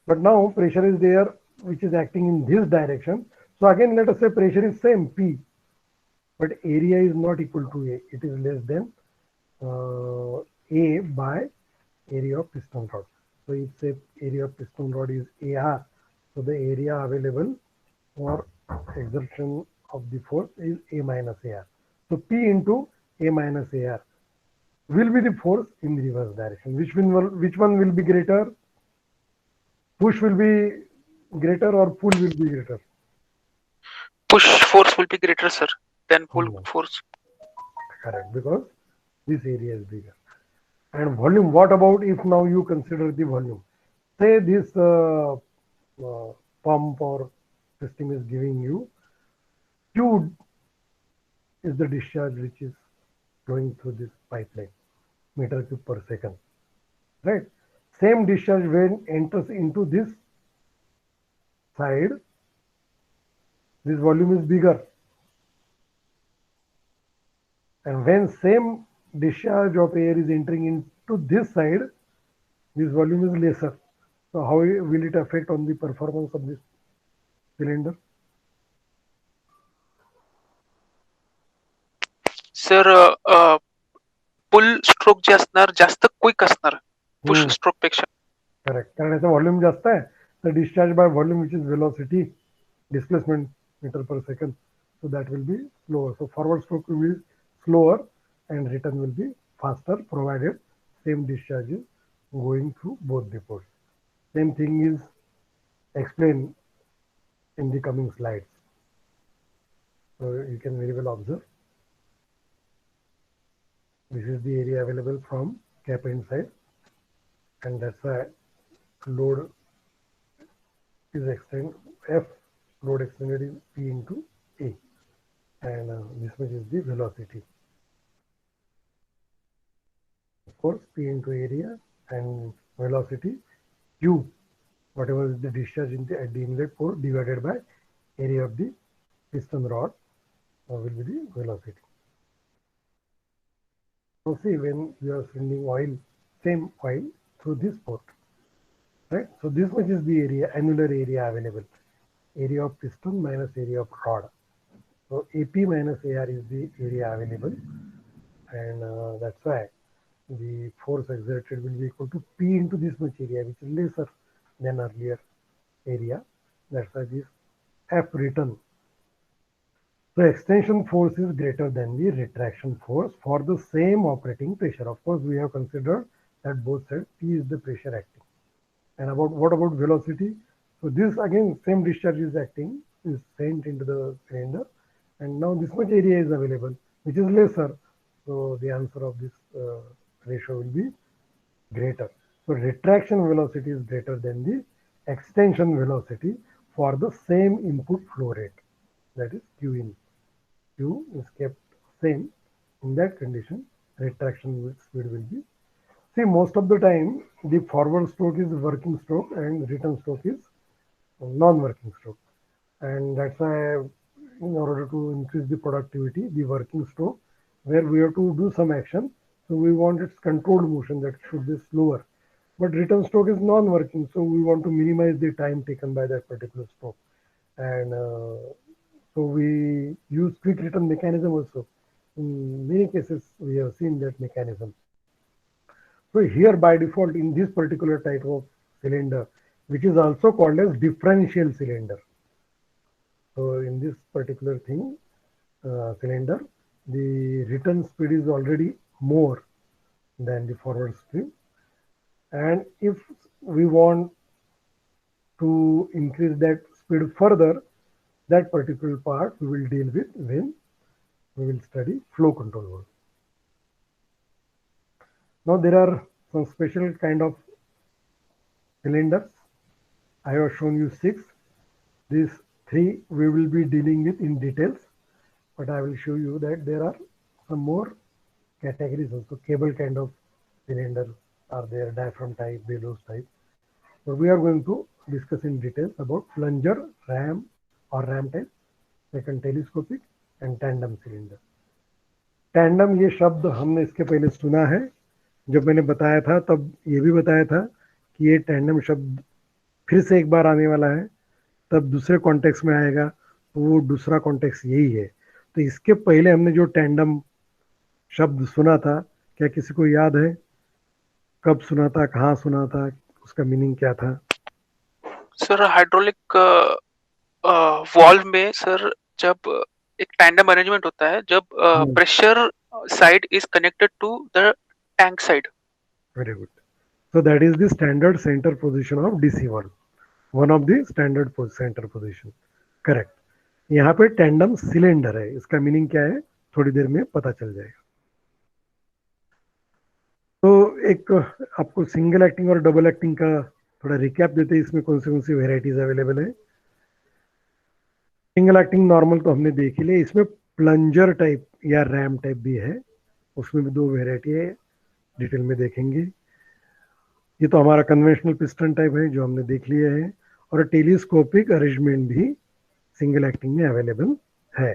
But now pressure is there which is acting in this direction. So again, let us say pressure is same P, but area is not equal to A. It is less than A by area of piston rod. So if say area of piston rod is AR, so the area available for exertion of the force is A minus AR. So P into A minus AR will be the force in the reverse direction. Which one will be greater? Push will be greater or pull will be greater? Push force will be greater, sir, than pull force. Correct, because this area is bigger. And volume, what about if now you consider the volume? Say this pump or system is giving you Q is the discharge which is flowing through this pipeline, meter cube per second, right? Same discharge when enters into this side, this volume is bigger, and when same discharge of air is entering into this side, this volume is lesser. So how will it affect on the performance of this cylinder? Sir pull stroke जे असणार जास्त quick असणार push stroke पेक्षा. Correct, कारण याचा volume जास्त आहे, तर discharge by volume which is velocity displacement metre per second, so that will be slower. So forward stroke will be slower and return will be faster, provided same discharge is going through both the ports. Same thing is explained in the coming slides, so you can very well observe. This is the area available from cap end side, and that's why load is extended, F load extended is P into A, and this much is the velocity. Of course, P into area and velocity Q, whatever is the discharge in at the inlet port, divided by area of the piston rod, will be the velocity. So see, when we are sending oil, same oil through this port, right? So this much is the area, annular area available, area of piston minus area of rod. So AP minus AR is the area available, and that's why the force exerted will be equal to P into this much area, which is lesser than earlier area. That's why this F return. So extension force is greater than the retraction force for the same operating pressure. Of course, we have considered that both sides P is the pressure acting. And what about velocity? So this again same discharge is acting, is sent into the cylinder, and now this much area is available, which is lesser. So the answer of this ratio will be greater. So retraction velocity is greater than the extension velocity for the same input flow rate, that is Q in. Q is kept same. In that condition, retraction speed will be. See, most of the time, the forward stroke is working stroke and return stroke is non-working stroke. And that's why, in order to increase the productivity, the working stroke, where we have to do some action, so we want its controlled motion that should be slower. but return stroke is non-working, so we want to minimize the time taken by that particular stroke, and so we use quick return mechanism also. In many cases we have seen that mechanism. So here by default in this particular type of cylinder, which is also called as differential cylinder, so in this particular thing, cylinder, the return speed is already more than the forward speed, and if we want to increase that speed further, that particular part we will deal with when we will study flow control valve. Now there are some special kind of cylinders. I have shown you 6. These 3 we will be dealing with in details, but I will show you that there are some more categories also. Cable kind of cylinders are there, diaphragm type, bellows type. So we are going to discuss in details about plunger, ram or ram type, second telescopic and tandem cylinder. Tandem ये शब्द हमने इसके पहले सुना है, जब मैंने बताया था तब ये भी बताया था कि ये टैंडम शब्द फिर से एक बार आने वाला है, तब दूसरे कॉन्टेक्स्ट में आएगा, वो दूसरा कॉन्टेक्स्ट यही है. तो इसके पहले हमने जो टैंडम शब्द सुना था, क्या किसी को याद है कब सुना था, कहाँ सुना था, उसका मीनिंग क्या था? सर हाइड्रोलिक वॉल्व में सर जब एक टैंडम अरेंजमेंट होता है, जब pressure side is connected to the tank side. Very good. So that is the standard center position of DC valve. One of the standard center position. Correct. यहाँ पे tandem cylinder है, इसका meaning क्या है थोड़ी देर में पता चल जाएगा. तो एक आपको सिंगल एक्टिंग और डबल एक्टिंग का थोड़ा रिकैप देते हैं, इसमें कौन सी वेराइटीज अवेलेबल है. सिंगल एक्टिंग नॉर्मल तो हमने देख ही लिया, इसमें प्लंजर टाइप या रैम टाइप भी है, उसमें भी 2 वेराइटी है, डिटेल में देखेंगे. ये तो हमारा कन्वेंशनल पिस्टन टाइप है जो हमने देख लिया है, और टेलीस्कोपिक अरेंजमेंट भी सिंगल एक्टिंग में अवेलेबल है,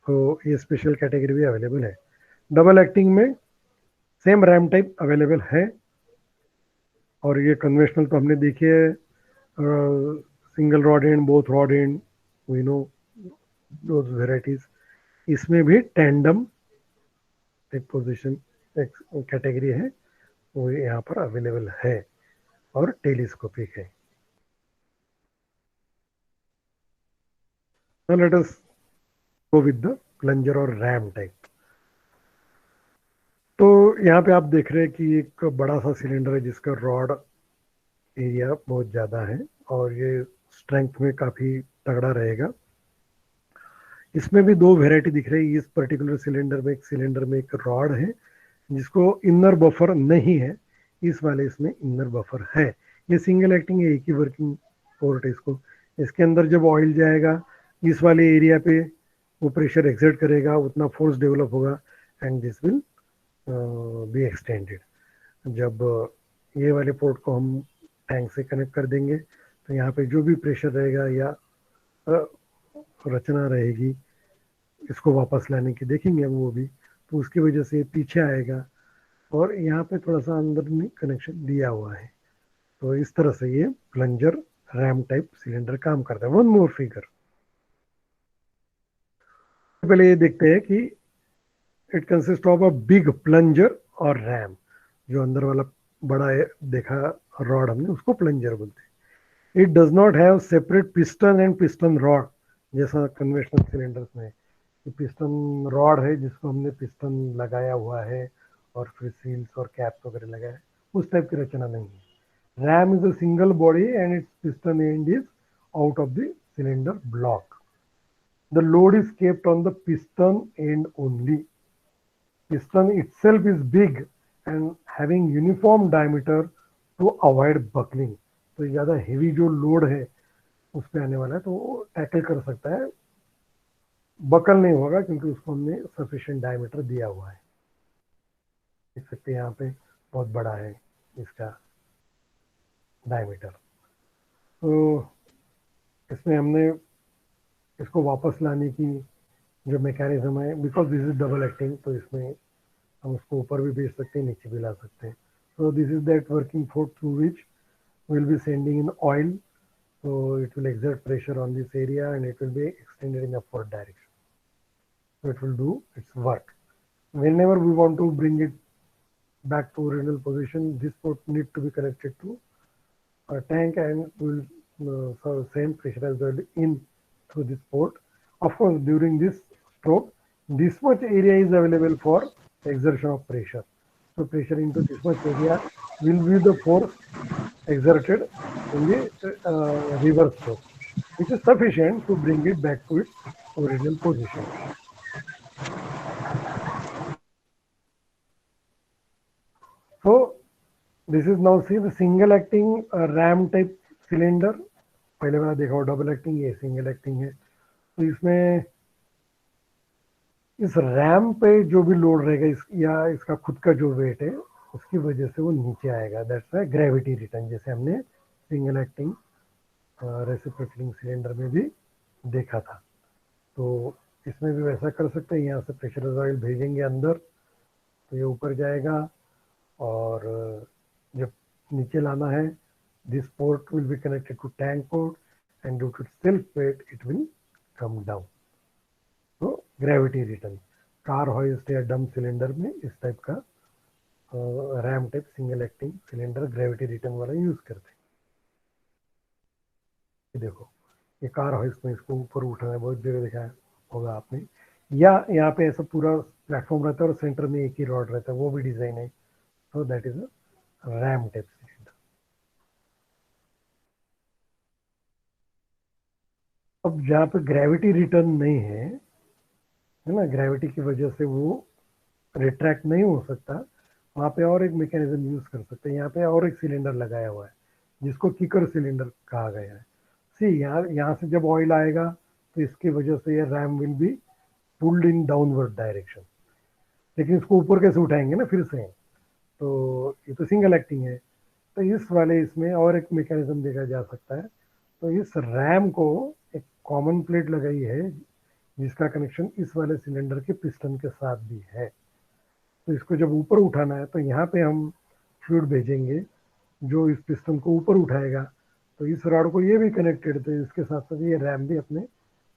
तो ये स्पेशल कैटेगरी भी अवेलेबल है. डबल एक्टिंग में सेम रैम टाइप अवेलेबल है, और ये कन्वेंशनल तो हमने देखी है, single rod end, both rod end, we know those varieties. इसमें भी टैंडम एक पोजीशन एक कैटेगरी है, वो यहाँ पर अवेलेबल है, और टेलीस्कोपिक है. Now let us go with the plunger और रैम टाइप. तो यहाँ पे आप देख रहे हैं कि एक बड़ा सा सिलेंडर है जिसका रॉड एरिया बहुत ज़्यादा है, और ये स्ट्रेंथ में काफ़ी तगड़ा रहेगा. इसमें भी 2 वेराइटी दिख रही है. इस पर्टिकुलर सिलेंडर में एक रॉड है जिसको इनर बफर नहीं है, इस वाले इसमें इनर बफर है. ये सिंगल एक्टिंग है, एक ही वर्किंग पोर्ट है. इसके अंदर जब ऑयल जाएगा, इस वाले एरिया पे वो प्रेशर एक्सर्ट करेगा, उतना फोर्स डेवलप होगा, and this will be extended. जब ये वाले पोर्ट को हम टैंक से कनेक्ट कर देंगे, तो यहाँ पे जो भी प्रेशर रहेगा या रचना रहेगी, इसको वापस लाने की देखेंगे हम वो भी, तो उसकी वजह से पीछे आएगा, और यहाँ पे थोड़ा सा अंदर में कनेक्शन दिया हुआ है. तो इस तरह से ये प्लंजर रैम टाइप सिलेंडर काम करता है. वन मोर फिगर, पहले ये देखते हैं कि it consist of a big plunger और रैम. जो अंदर वाला बड़ा देखा रॉड हमने, उसको प्लंजर बोलते हैं. It does not have separate piston and piston rod, जैसा कन्वेंशनल सिलेंडर्स में पिस्टन रॉड है जिसको हमने पिस्टन लगाया हुआ है और फिर सील्स और कैप्स वगैरह लगाया है, उस टाइप की रचना नहीं है. RAM is a single body and it's piston and is out of the cylinder block. The load is kept on the piston end only. Piston itself is big and having uniform diameter to avoid buckling. तो ज़्यादा heavy जो load है उस पे आने वाला है, तो वो टैकल कर सकता है, बकल नहीं होगा क्योंकि उसको हमने sufficient diameter दिया हुआ है. देख सकते हैं यहाँ पे बहुत बड़ा है इसका diameter. तो इसमें हमने इसको वापस लाने की जो मैकेनिज्म है, because this is double acting, तो इसमें हम उसको ऊपर भी भेज सकते हैं, नीचे भी ला सकते हैं. So this is that working force through which we'll be sending in oil. So it will exert pressure on this area and it will be extended in upward direction. So it will do its work. Whenever we want to bring it back to original position, this port need to be connected to a tank and will send pressurized oil in through this port. Of course, during this stroke, this much area is available for exertion of pressure. So pressure into this much area will be the force exerted in the reverse stroke, which is sufficient to bring it back to its original position. So this is now see the single acting ram type cylinder. पहले मैंने देखा हो double acting, ये single acting है. तो इसमें इस RAM पे जो भी लोड रहेगा या इसका खुद का जो वेट है उसकी वजह से वो नीचे आएगा. दैट्स वाई ग्रेविटी रिटर्न, जैसे हमने सिंगल एक्टिंग रेसिप्रोकेटिंग सिलेंडर में भी देखा था. तो इसमें भी वैसा कर सकते हैं. यहाँ से प्रेशराइज्ड ऑयल भेजेंगे अंदर तो ये ऊपर जाएगा और जब नीचे लाना है this port will be connected to tank port and due to self weight it will come down. So gravity return car hoist या डंप सिलेंडर में इस टाइप का RAM type single acting cylinder gravity return वाला use करते हैं. देखो ये car hoist में इसको ऊपर उठाना है, बहुत जगह देखा होगा आपने. या यहाँ पे ऐसा पूरा प्लेटफॉर्म रहता है और सेंटर में एक ही रॉड रहता है, वो भी डिजाइन है. So that is a ram type cylinder. अब जहाँ पे ग्रेविटी रिटर्न नहीं है ना, ग्रेविटी की वजह से वो रिट्रैक्ट नहीं हो सकता, वहाँ पे और एक मैकेनिज्म यूज कर सकते हैं. यहाँ पे और एक सिलेंडर लगाया हुआ है जिसको किकर सिलेंडर कहा गया है. सी यहाँ से जब ऑयल आएगा तो इसकी वजह से ये RAM will be pulled in downward direction. लेकिन इसको ऊपर कैसे उठाएंगे ना फिर से, तो ये तो सिंगल एक्टिंग है. तो इस वाले इसमें और एक मैकेनिज्म देखा जा सकता है. तो इस रैम को एक कॉमन प्लेट लगाई है जिसका कनेक्शन इस वाले सिलेंडर के पिस्टन के साथ भी है. तो इसको जब ऊपर उठाना है तो यहाँ पे हम फ्लूइड भेजेंगे जो इस पिस्टन को ऊपर उठाएगा. तो इस रॉड को ये भी कनेक्टेड, तो इसके साथ साथ ये रैम भी अपने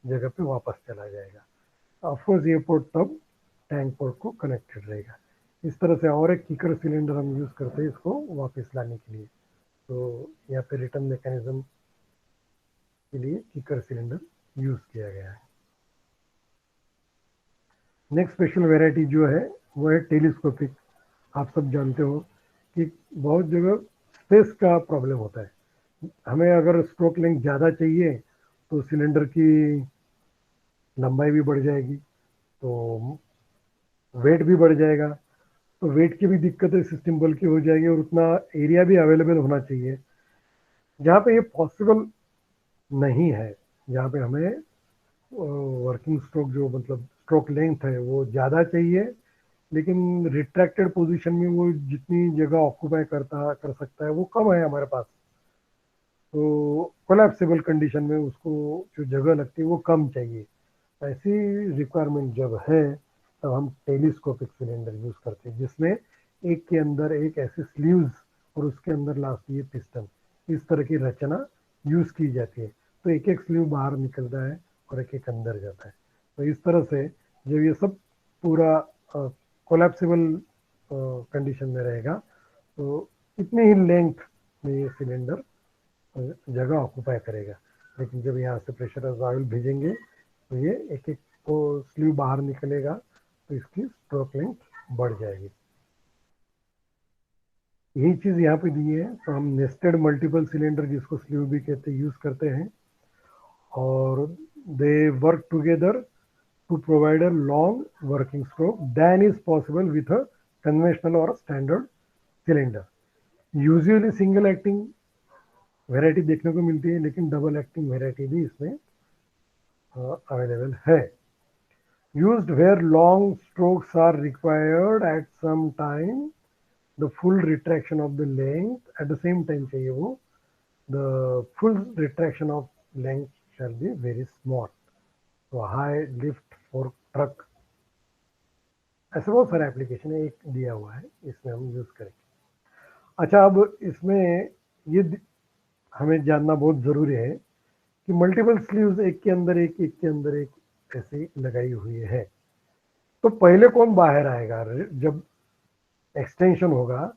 जगह पे वापस चला जाएगा. ऑफकोर्स ये पोर्ट तब टैंक पोर्ट को कनेक्टेड रहेगा. इस तरह से और एक किकर सिलेंडर हम यूज करते हैं इसको वापस लाने के लिए. तो यहाँ पे रिटर्न मैकेनिज्म के लिए किकर सिलेंडर यूज किया गया है. नेक्स्ट स्पेशल वेराइटी जो है वो है टेलीस्कोपिक. आप सब जानते हो कि बहुत जगह स्पेस का प्रॉब्लम होता है. हमें अगर स्ट्रोक लेंथ ज़्यादा चाहिए तो सिलेंडर की लंबाई भी बढ़ जाएगी, तो वेट भी बढ़ जाएगा. तो वेट की भी दिक्कत है, सिस्टम बल्कि हो जाएगी और उतना एरिया भी अवेलेबल होना चाहिए. जहाँ पे ये पॉसिबल नहीं है, जहाँ पे हमें वर्किंग स्ट्रोक जो मतलब स्ट्रोक लेंथ है वो ज़्यादा चाहिए लेकिन रिट्रैक्टेड पोजीशन में वो जितनी जगह ऑक्यूपाई कर सकता है वो कम है हमारे पास. तो कोलैप्सिबल कंडीशन में उसको जो जगह लगती है वो कम चाहिए. ऐसी रिक्वायरमेंट जब है तब हम टेलीस्कोपिक सिलेंडर यूज करते हैं जिसमें एक के अंदर एक ऐसे स्लीव्स और उसके अंदर लास्ट ये पिस्टन, इस तरह की रचना यूज की जाती है. तो एक एक स्लीव बाहर निकलता है और एक एक अंदर जाता है. तो इस तरह से जब ये सब पूरा कोलैप्सिबल कंडीशन में रहेगा तो इतने ही लेंथ में ये सिलेंडर जगह ऑक्यूपाई करेगा. लेकिन जब यहाँ से प्रेशराइज्ड ऑयल भेजेंगे तो ये एक एक को स्लीव बाहर निकलेगा तो इसकी स्ट्रोक लेंथ बढ़ जाएगी. यही चीज यहाँ पे दी है. तो हम नेस्टेड मल्टीपल सिलेंडर जिसको स्लीव भी कहते हैं यूज करते हैं और they work together to provide a long working stroke than is possible with a conventional और standard cylinder. Usually single acting variety देखने को मिलती है लेकिन डबल एक्टिंग वेराइटी भी इसमें अवेलेबल है. Used where long strokes are required at some time, the full retraction of the length at the same time चाहिए वो, the full retraction of length shall be very small. So high lift for truck. ऐसे बहुत सारे application है, एक दिया हुआ है इसमें हम यूज करेंगे. अच्छा, अब इसमें ये हमें जानना बहुत जरूरी है कि मल्टीपल स्लीव्स एक के अंदर एक, एक के अंदर एक ऐसे लगाई हुई है, तो पहले कौन बाहर आएगा? जब एक्सटेंशन होगा,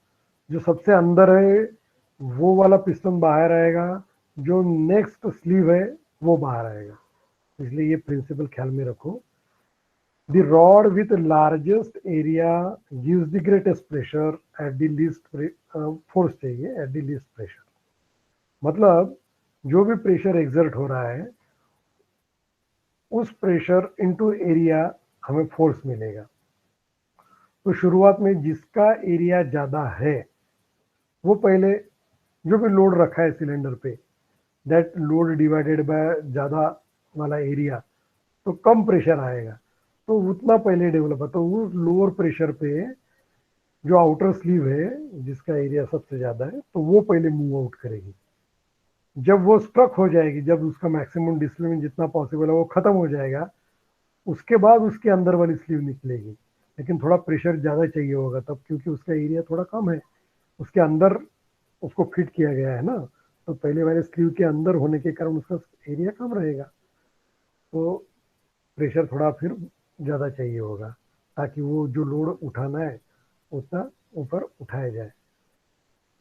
जो सबसे अंदर है वो वाला पिस्टन बाहर आएगा, जो नेक्स्ट स्लीव है वो बाहर आएगा। इसलिए ये प्रिंसिपल ख्याल में रखो। The rod with the largest area gives the greatest pressure at the least force चाहिए at the least pressure। मतलब जो भी प्रेशर एक्सर्ट हो रहा है उस प्रेशर इनटू एरिया हमें फोर्स मिलेगा। तो शुरुआत में जिसका एरिया ज्यादा है वो पहले, जो भी लोड रखा है सिलेंडर पे, दैट लोड डिवाइडेड बाय ज्यादा वाला एरिया, तो कम प्रेशर आएगा, तो उतना पहले डेवलप है। तो उस लोअर प्रेशर पे जो आउटर स्लीव है जिसका एरिया सबसे ज्यादा है, तो वो पहले मूव आउट करेगी। जब वो स्ट्रक हो जाएगी, जब उसका मैक्सिमम डिस्प्लेसमेंट जितना पॉसिबल है वो खत्म हो जाएगा, उसके बाद उसके अंदर वाली स्लीव निकलेगी। लेकिन थोड़ा प्रेशर ज्यादा चाहिए होगा तब, क्योंकि उसका एरिया थोड़ा कम है, उसके अंदर उसको फिट किया गया है ना, तो पहले वाले स्लीव के अंदर होने के कारण उसका एरिया कम रहेगा, तो प्रेशर थोड़ा फिर ज़्यादा चाहिए होगा ताकि वो जो लोड उठाना है उतना ऊपर उठाया जाए।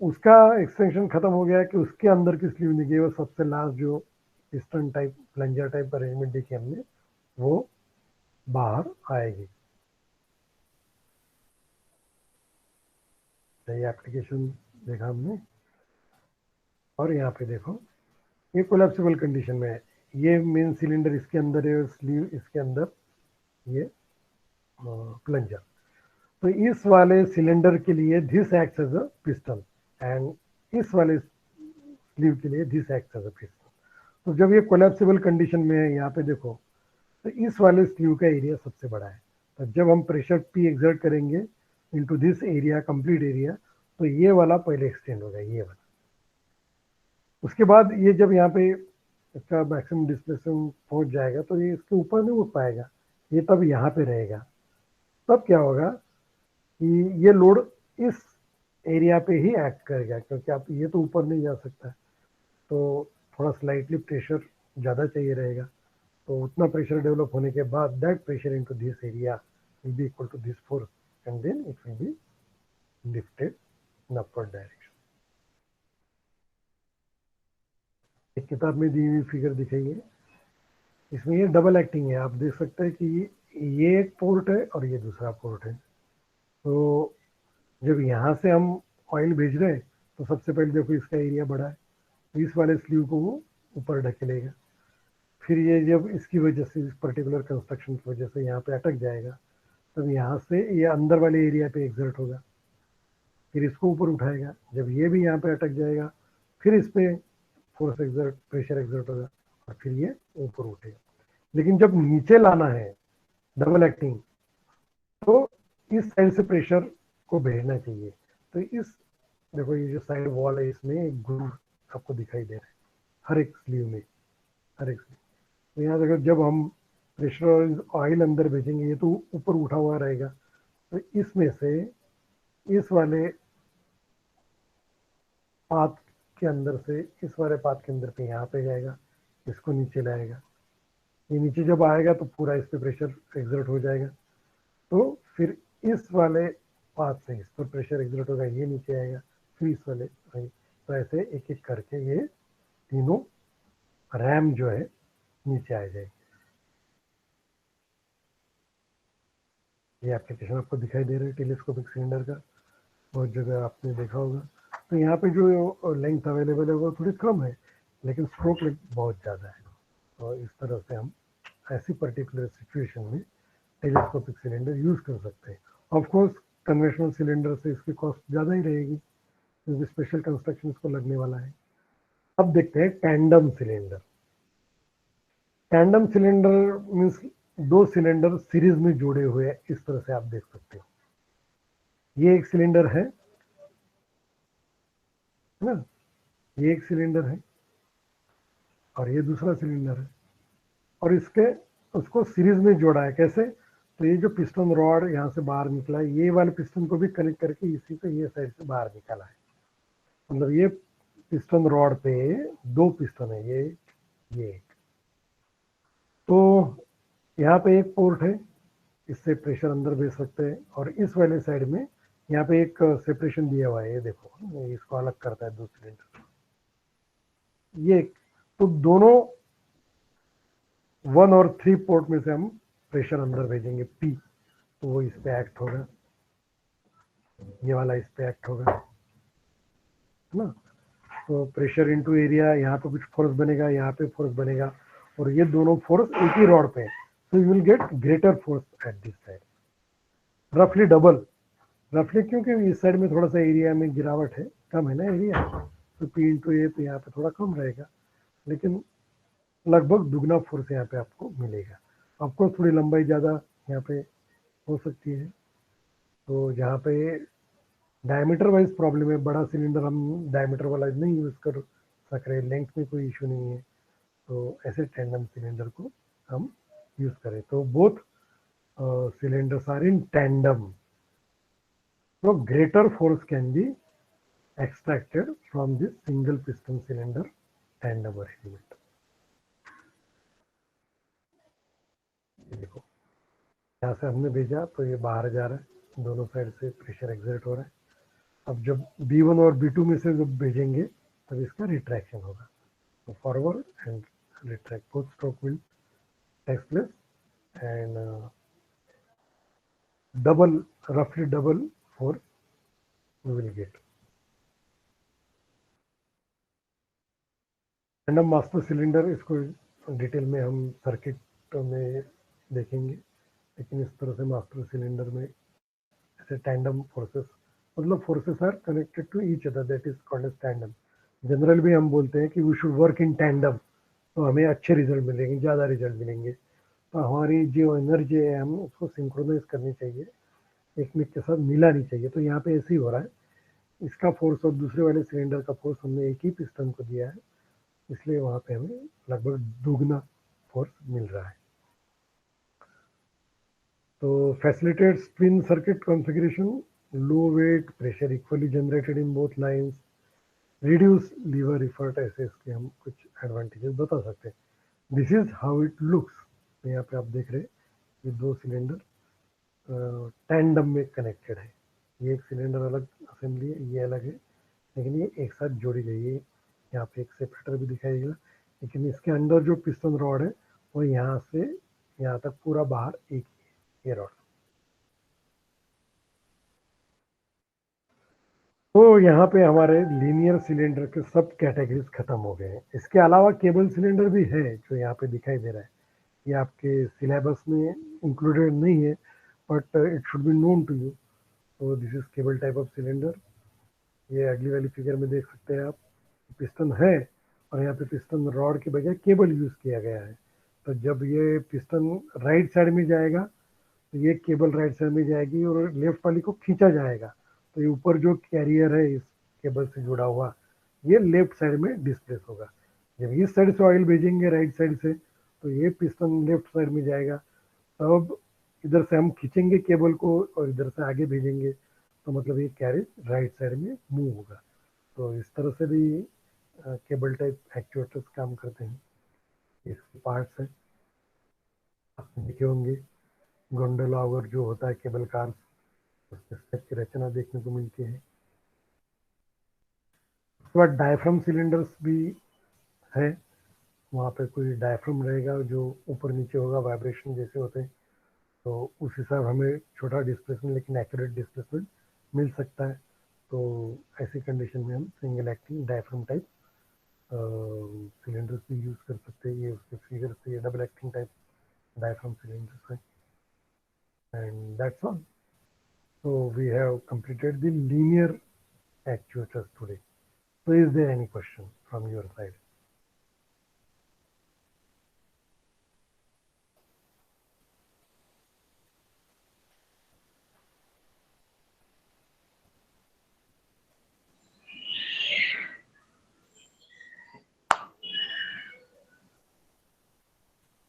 उसका एक्सटेंशन खत्म हो गया कि उसके अंदर की स्लीव निकली, वो सबसे लास्ट जो piston type plunger type arrangement देखी हमने, वो बाहर आएगी। ये एप्लीकेशन देखा हमने, और यहाँ पे देखो ये कोलैप्सिबल कंडीशन में है। ये मेन सिलेंडर इसके अंदर है, स्लीव इसके अंदर, ये प्लंजर। तो इस वाले सिलेंडर के लिए this acts as a piston, and इस वाले स्लीव के लिए this acts as a piston. तो जब ये कोलैप्सिबल कंडीशन में है, यहाँ पे देखो, तो इस वाले स्लीव का एरिया सबसे बड़ा है। तो जब हम प्रेशर P एक्सर्ट करेंगे into this area, complete area, तो ये वाला पहले एक्सटेंड होगा, ये वाला। उसके बाद ये जब यहाँ पे इसका मैक्सिमम डिस्प्लेसमेंट पहुंच जाएगा तो ये इसके ऊपर नहीं उठ पाएगा, ये तब यहाँ पे रहेगा। तब क्या होगा कि ये लोड इस एरिया पे ही एक्ट करेगा, क्योंकि आप ये तो ऊपर नहीं जा सकता, तो थोड़ा स्लाइटली प्रेशर ज़्यादा चाहिए रहेगा। तो उतना प्रेशर डेवलप होने के बाद that pressure into this area will be equal to this force, and then it will be lifted in upward direction. एक किताब में दी हुई फिगर दिखाइए, इसमें ये डबल एक्टिंग है। आप देख सकते हैं कि ये एक पोर्ट है और ये दूसरा पोर्ट है। तो जब यहाँ से हम ऑयल भेज रहे हैं तो सबसे पहले देखो इसका एरिया बड़ा है, तो इस वाले स्लीव को वो ऊपर ढकेलेगा। फिर ये जब इसकी वजह से, इस पर्टिकुलर कंस्ट्रक्शन की वजह से यहाँ पे अटक जाएगा, तब यहाँ से ये अंदर वाले एरिया पे एग्जर्ट होगा, फिर इसको ऊपर उठाएगा। जब ये भी यहाँ पे अटक जाएगा, फिर इस पे फोर्स एक्सर्ट, प्रेशर एक्सर्ट होगा, और फिर ये ऊपर उठेगा। लेकिन जब नीचे लाना है डबल एक्टिंग, तो इस साइड से प्रेशर को भेजना चाहिए। तो इस देखो, ये जो साइड वॉल है इसमें एक ग्रूव आपको दिखाई दे रहा है हर एक स्लीव में, हर एक स्लीव। तो यहाँ देखो, जब हम प्रेशर ऑयल अंदर भेजेंगे ये तो ऊपर उठा हुआ रहेगा, तो इसमें से इस वाले पाथ के अंदर से इस वाले पाथ के अंदर पे यहाँ पे जाएगा, इसको नीचे लाएगा। ये नीचे जब आएगा तो पूरा इस पे प्रेशर एक्सर्ट हो जाएगा, तो फिर इस वाले पाथ से इस पर प्रेशर एक्सर्ट होगा, ये नीचे आएगा, फिर इस वाले, तो ऐसे एक एक करके ये तीनों रैम जो है नीचे आ जाएगी। ये एप्लीकेशन आपको दिखाई दे रहा है टेलीस्कोपिक सिलेंडर का, बहुत जगह आपने देखा होगा। तो यहाँ पे जो लेंथ अवेलेबल है वो थोड़ी कम है, लेकिन स्ट्रोक लेंथ बहुत ज़्यादा है। तो इस तरह से हम ऐसी पर्टिकुलर सिचुएशन में टेलीस्कोपिक सिलेंडर यूज़ कर सकते हैं। ऑफ कोर्स कन्वेंशनल सिलेंडर से इसकी कॉस्ट ज़्यादा ही रहेगी, क्योंकि स्पेशल कंस्ट्रक्शन इसको लगने वाला है। अब देखते हैं tandem cylinder. Tandem cylinder means दो सिलेंडर सीरीज में जुड़े हुए हैं, इस तरह से आप देख सकते हो। ये एक सिलेंडर है ना, ये एक सिलेंडर है और ये दूसरा सिलेंडर है, और इसके उसको सीरीज में जोड़ा है। कैसे? तो ये जो पिस्टन रॉड यहाँ से बाहर निकला है, ये वाले पिस्टन को भी कनेक्ट करके इसी से ये साइड से बाहर निकाला है। मतलब ये पिस्टन रॉड पे 2 पिस्टन है, ये एक। तो यहाँ पे एक पोर्ट है, इससे प्रेशर अंदर भेज सकते हैं, और इस वाले साइड में यहाँ पे एक सेपरेशन दिया हुआ है, ये देखो, ये इसको अलग करता है 2 सिलेंडर। ये तो दोनों 1 और 3 पोर्ट में से हम प्रेशर अंदर भेजेंगे P, तो वो इस पे एक्ट होगा, ये वाला इस पे एक्ट होगा, है ना। तो प्रेशर इनटू एरिया, यहाँ पे कुछ फोर्स बनेगा, यहाँ पे फोर्स बनेगा, और ये दोनों फोर्स एक ही रॉड पे है, so you will get greater force at this side, roughly double, रफली, क्योंकि इस साइड में थोड़ा सा एरिया में गिरावट है, कम है ना एरिया, तो P इंटू ए तो यहाँ पे थोड़ा कम रहेगा, लेकिन लगभग दुगना फोर्स यहाँ पे आपको मिलेगा। आपको थोड़ी लंबाई ज़्यादा यहाँ पे हो सकती है, तो जहाँ पे डायमीटर वाइज प्रॉब्लम है, बड़ा सिलेंडर हम डायमीटर वाला नहीं यूज़ कर सक रहे, लेंथ में कोई इशू नहीं है, तो ऐसे टैंडम सिलेंडर को हम यूज़ करें। तो both cylinders are in tandem, so greater force can be extracted from this single piston cylinder tandem arrangement। देखो, यहाँ से हमने भेजा तो ये बाहर जा रहा है, दोनों साइड से प्रेशर एक्सर्ट हो रहा है। अब जब B1 और B2 में से जब भेजेंगे तब इसका रिट्रैक्शन होगा, तो forward and retract, both stroke will take place, and roughly double force we will get। Tandem master cylinder, इसको डिटेल में हम सर्किट में देखेंगे, लेकिन इस तरह से मास्टर सिलेंडर में ऐसे टैंडम फोर्सेस, मतलब forces are connected to each other, that is called as tandem. General भी हम बोलते हैं कि we should work in tandem, तो हमें अच्छे रिजल्ट मिलेंगे, ज़्यादा रिजल्ट मिलेंगे। तो हमारी जो एनर्जी है हम उसको सिंक्रोनाइज करनी चाहिए, एक में के साथ मिलानी चाहिए। तो यहाँ पे ऐसे ही हो रहा है, इसका फोर्स और दूसरे वाले सिलेंडर का फोर्स हमने एक ही पिस्टन को दिया है, इसलिए वहाँ पे हमें लगभग दुगना फोर्स मिल रहा है। तो facilitates twin circuit configuration, low weight, pressure equally generated in both lines, reduce lever effort, ऐसे इसके हम कुछ एडवांटेजेस बता सकते हैं। This is how it looks. तो यहाँ पे आप देख रहे हैं ये 2 सिलेंडर टैंडम में कनेक्टेड है, ये एक सिलेंडर अलग असेंबली है, ये अलग है, लेकिन ये एक साथ जोड़ी गई है। यहाँ पे एक सेपरेटर भी दिखाई देगा, लेकिन इसके अंदर जो पिस्टन रॉड है वो यहाँ से यहाँ तक पूरा बाहर एक ही है, ये रॉड। तो यहाँ पे हमारे लीनियर सिलेंडर के सब कैटेगरीज खत्म हो गए हैं। इसके अलावा केबल सिलेंडर भी है जो यहाँ पे दिखाई दे रहा है, ये आपके सिलेबस में इंक्लूडेड नहीं है, but it should be known to you. तो this is cable type of cylinder, ये अगली वाली फिगर में देख सकते हैं आप, पिस्टन है और यहाँ पे पिस्टन रॉड के बजाय केबल यूज किया गया है। तो जब ये पिस्टन राइट साइड में जाएगा तो ये केबल राइट साइड में जाएगी और लेफ्ट वाली को खींचा जाएगा, तो ये ऊपर जो कैरियर है इस केबल से जुड़ा हुआ, ये लेफ्ट साइड में डिस्प्लेस होगा। जब इस साइड से ऑयल भेजेंगे राइट साइड से, तो ये पिस्टन लेफ्ट साइड में जाएगा, तब इधर से हम खींचेंगे केबल को और इधर से आगे भेजेंगे, तो मतलब ये कैरिज राइट साइड में मूव होगा। तो इस तरह से भी केबल टाइप एक्चुएटर्स काम करते हैं। इसके पार्ट्स हैं, आपने देखे होंगे, गोंडोला और जो होता है केबल कार, उसके स्टेप की रचना देखने को मिलती है। उसके बाद डायफ्राम सिलेंडर्स भी है, वहाँ पे कोई डायफ्राम रहेगा जो ऊपर नीचे होगा, वाइब्रेशन जैसे होते हैं, तो उस हिसाब हमें छोटा डिस्प्लेसमेंट लेकिन एक्यूरेट डिस्प्लेसमेंट मिल सकता है। तो ऐसी कंडीशन में हम single acting diaphragm type cylinders भी यूज कर सकते हैं। ये उसके फिगर से ये double acting type diaphragm cylinders है, and that's all. So we have completed the linear actuators today. So is there any question from your side?